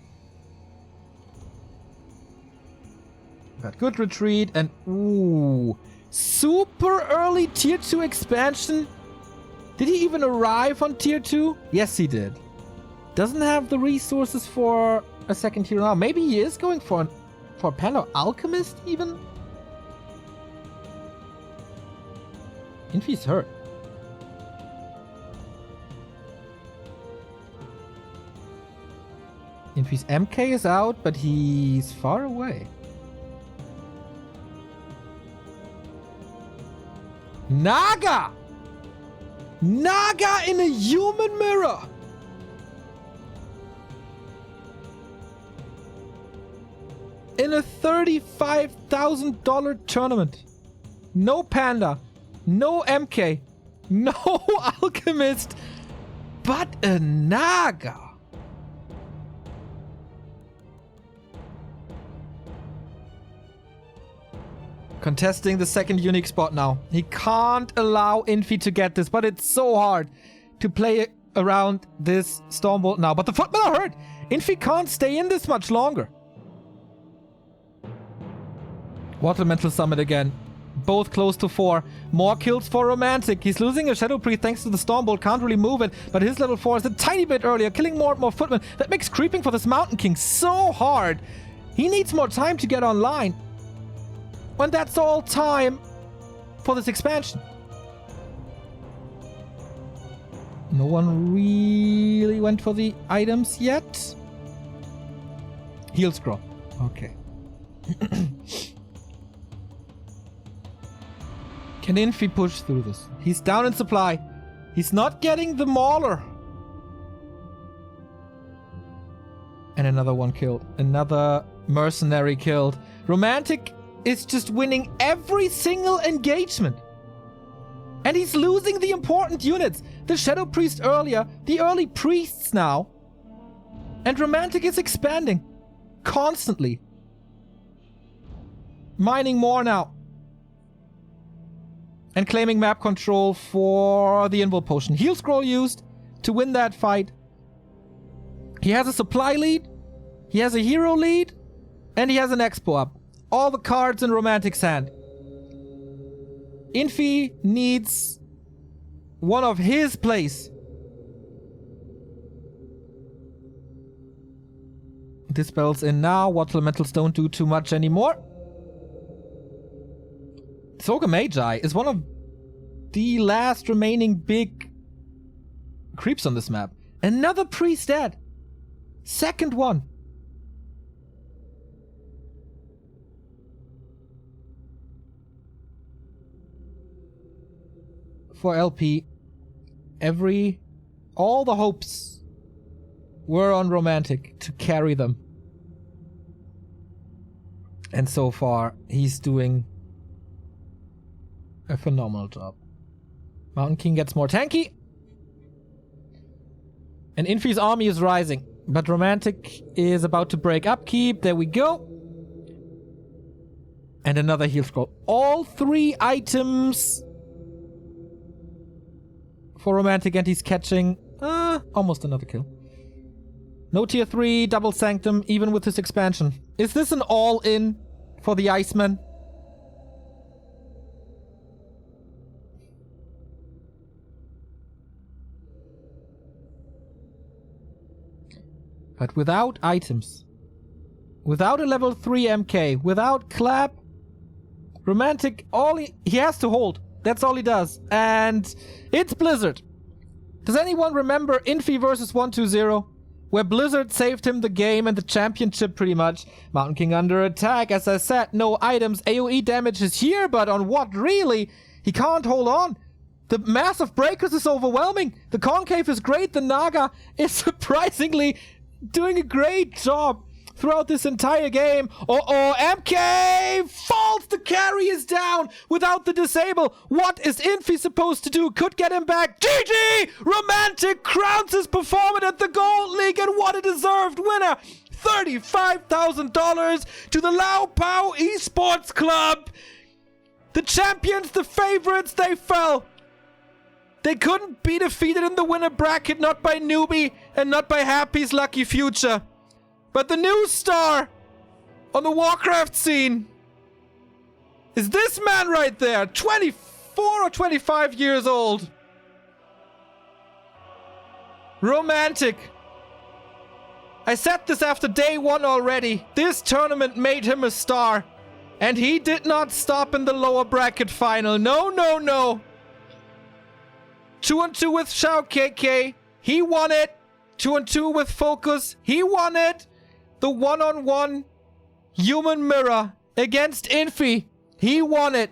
Got good retreat and ooh, super early tier 2 expansion. Did he even arrive on tier 2? Yes, he did. Doesn't have the resources for a second hero now. Maybe he is going for Panda Alchemist even? Infi's hurt. Infi's MK is out, but he's far away. Naga! Naga in a human mirror! In a $35,000 tournament. No Panda. No MK. No Alchemist. But a Naga. Contesting the second unique spot now. He can't allow Infi to get this, but it's so hard to play around this Stormbolt now. But the footmen are hurt. Infi can't stay in this much longer. Watermental Summit again. Both close to 4. More kills for Romantic. He's losing a Shadow Priest thanks to the Stormbolt. Can't really move it, but his level 4 is a tiny bit earlier. Killing more and more footmen. That makes creeping for this Mountain King so hard. He needs more time to get online. When that's all time for this expansion. No one really went for the items yet. Heal scroll. Okay. Can Infi push through this? He's down in supply. He's not getting the Mauler. And another one killed. Another mercenary killed. Romantic is just winning every single engagement. And he's losing the important units. The Shadow Priest earlier, the early priests now. And Romantic is expanding. Constantly. Mining more now. And claiming map control for the Invul Potion. Heal Scroll used to win that fight. He has a supply lead. He has a hero lead. And he has an expo up. All the cards in Romantic's hand. Infi needs one of his plays. Dispels in now. Water elementals don't do too much anymore. Soga Magi is one of the last remaining big creeps on this map. Another priest dead. Second one. For LP, all the hopes were on Romantic to carry them. And so far, he's doing a phenomenal job. Mountain King gets more tanky. And Infi's army is rising. But Romantic is about to break upkeep. There we go. And another heal scroll. All 3 items for Romantic, and he's catching almost another kill. No tier 3, double sanctum, even with his expansion. Is this an all-in for the Iceman? But without items, without a level 3 MK, without Clap, Romantic, all he has to hold. That's all he does. And it's Blizzard. Does anyone remember Infi versus 120? Where Blizzard saved him the game and the championship pretty much. Mountain King under attack. As I said, no items. AoE damage is here, but on what really? He can't hold on. The mass of breakers is overwhelming. The concave is great. The Naga is surprisingly doing a great job throughout this entire game. MK falls. The carry is down without the disable. What is Infi supposed to do? Could get him back. GG! Romantic crowns his performance at the Gold League, and what a deserved winner. $35,000 to the Lao Pao Esports Club. The champions, the favorites, they fell. They couldn't be defeated in the winner bracket, not by Newbie and not by Happy's Lucky Future. But the new star on the Warcraft scene is this man right there, 24 or 25 years old. Romantic. I said this after day 1 already. This tournament made him a star. And he did not stop in the lower bracket final. No, no, no. 2-2 with XiaoKK. He won it. 2-2 with Focus. He won it. The one-on-one human mirror against Infi. He won it.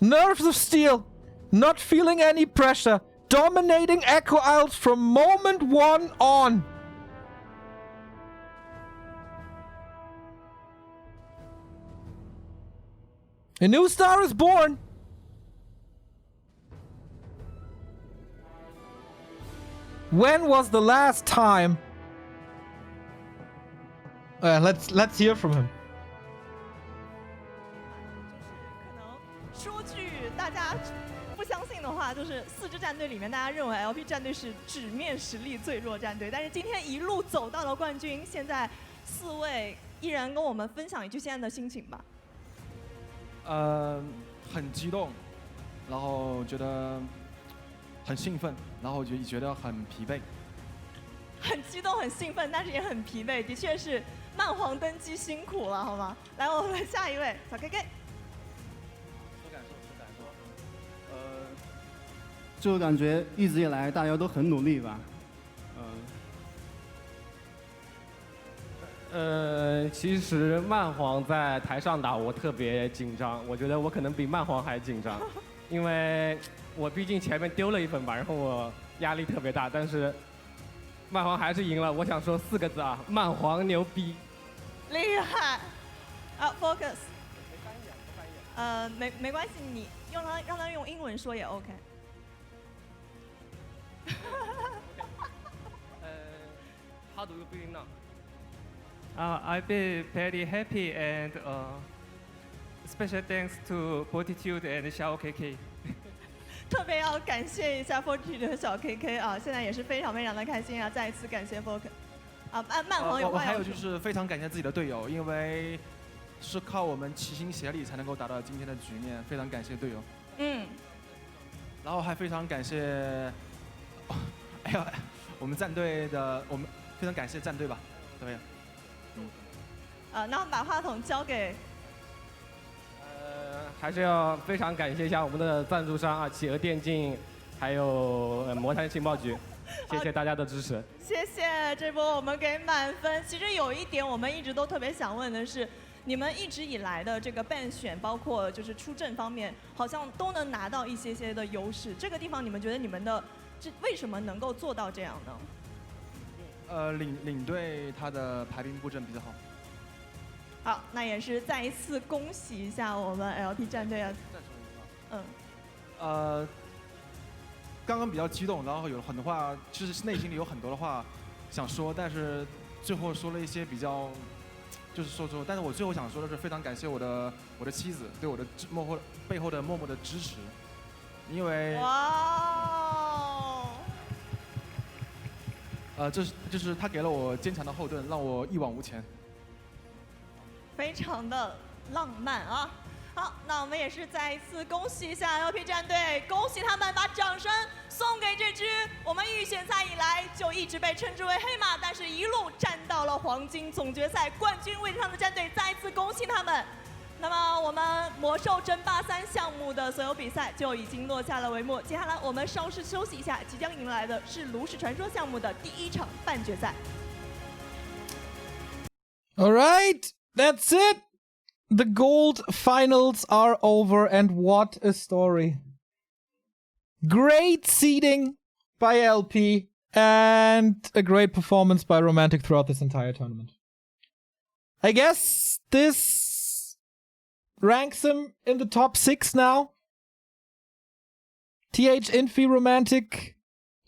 Nerves of steel. Not feeling any pressure. Dominating Echo Isles from moment 1 on. A new star is born. When was the last time? Let's hear from him. 可能说句大家不相信的话，就是4支战队里面，大家认为 LP 战队是纸面实力最弱战队，但是今天一路走到了冠军，现在4位依然跟我们分享一句现在的心情吧。很激动，然后觉得很兴奋，然后觉得很疲惫。很激动，很兴奋，但是也很疲惫，的确是曼皇登基辛苦了，好吗？来，我们下一位小 KK。说感受。就感觉一直以来大家都很努力吧。其实曼皇在台上打我特别紧张，我觉得我可能比曼皇还紧张，因为我毕竟前面丢了1分吧，然后我压力特别大，但是曼皇还是赢了。我想说4个字啊，曼皇牛逼！厉害！啊 ，Focus。没关系，你让他用英文说也 OK。How do you feel now? I feel very happy and special thanks to Fortitude and XiaoKK. 特别要感谢一下 Fortitude 和小 KK 啊，现在也是非常非常的开心啊！再一次感谢 Focus。啊，曼皇有话要说。我还有就是非常感谢自己的队友，因为是靠我们齐心协力才能够达到今天的局面，非常感谢队友。然后还非常感谢，哎呀，我们战队的，我们非常感谢战队吧，对。那我们把话筒交给。还是要非常感谢一下我们的赞助商啊，企鹅电竞，还有魔坛情报局，谢谢大家的支持。谢谢，这波我们给满分。其实有一点我们一直都特别想问的是，你们一直以来的这个备选，包括就是出阵方面，好像都能拿到一些的优势。这个地方你们觉得你们的为什么能够做到这样呢？领队他的排兵布阵比较好。好，那也是再一次恭喜一下我们 LP 战队啊。刚刚比较激动，然后有很多话，其实内心里有很多的话想说，但是最后说了一些比较，就是说，但是我最后想说的是，非常感谢我的妻子对我的背后的默默的支持，因为就是他给了我坚强的后盾，让我一往无前。非常的浪漫啊！好，那我们也是再一次恭喜一下 LP 战队，恭喜他们，把掌声送给这支我们预选赛以来就一直被称之为黑马，但是一路战到了黄金总决赛冠军位置上的战队，再一次恭喜他们。那么我们魔兽争霸3项目的所有比赛就已经落下了帷幕，接下来我们稍事休息一下，即将迎来的是炉石传说项目的第1场半决赛。All right. That's it! The gold finals are over, and what a story. Great seeding by LP, and a great performance by Romantic throughout this entire tournament. I guess this ranks him in the top 6 now. TH, Infi, Romantic,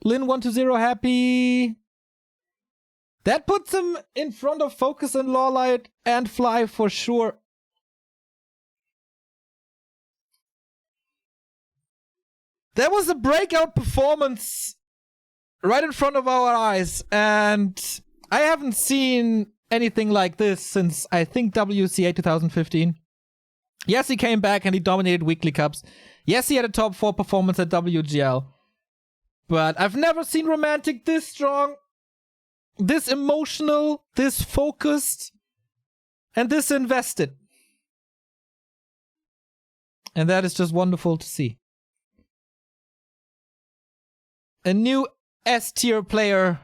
Lin120 Happy... That puts him in front of Focus and Lawlight and Fly for sure. That was a breakout performance right in front of our eyes, and I haven't seen anything like this since, I think, WCA 2015. Yes, he came back and he dominated weekly cups. Yes, he had a top 4 performance at WGL. But I've never seen Romantic this strong, this emotional, this focused, and this invested. And that is just wonderful to see. A new S-tier player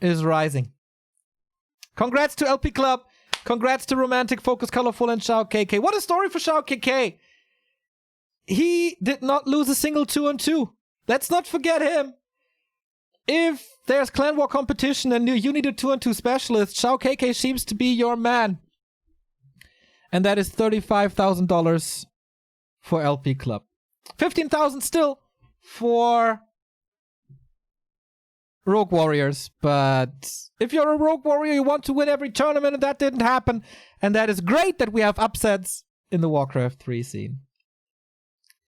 is rising. Congrats to LP Club. Congrats to Romantic, Focus, Colorful, and XiaoKK. What a story for XiaoKK. He did not lose a single 2-on-2. Let's not forget him. If there's clan war competition and you need a 2-on-2 specialist, XiaoKK seems to be your man. And that is $35,000 for LP Club. 15,000 still for Rogue Warriors. But if you're a Rogue Warrior, you want to win every tournament, and that didn't happen. And that is great that we have upsets in the Warcraft 3 scene.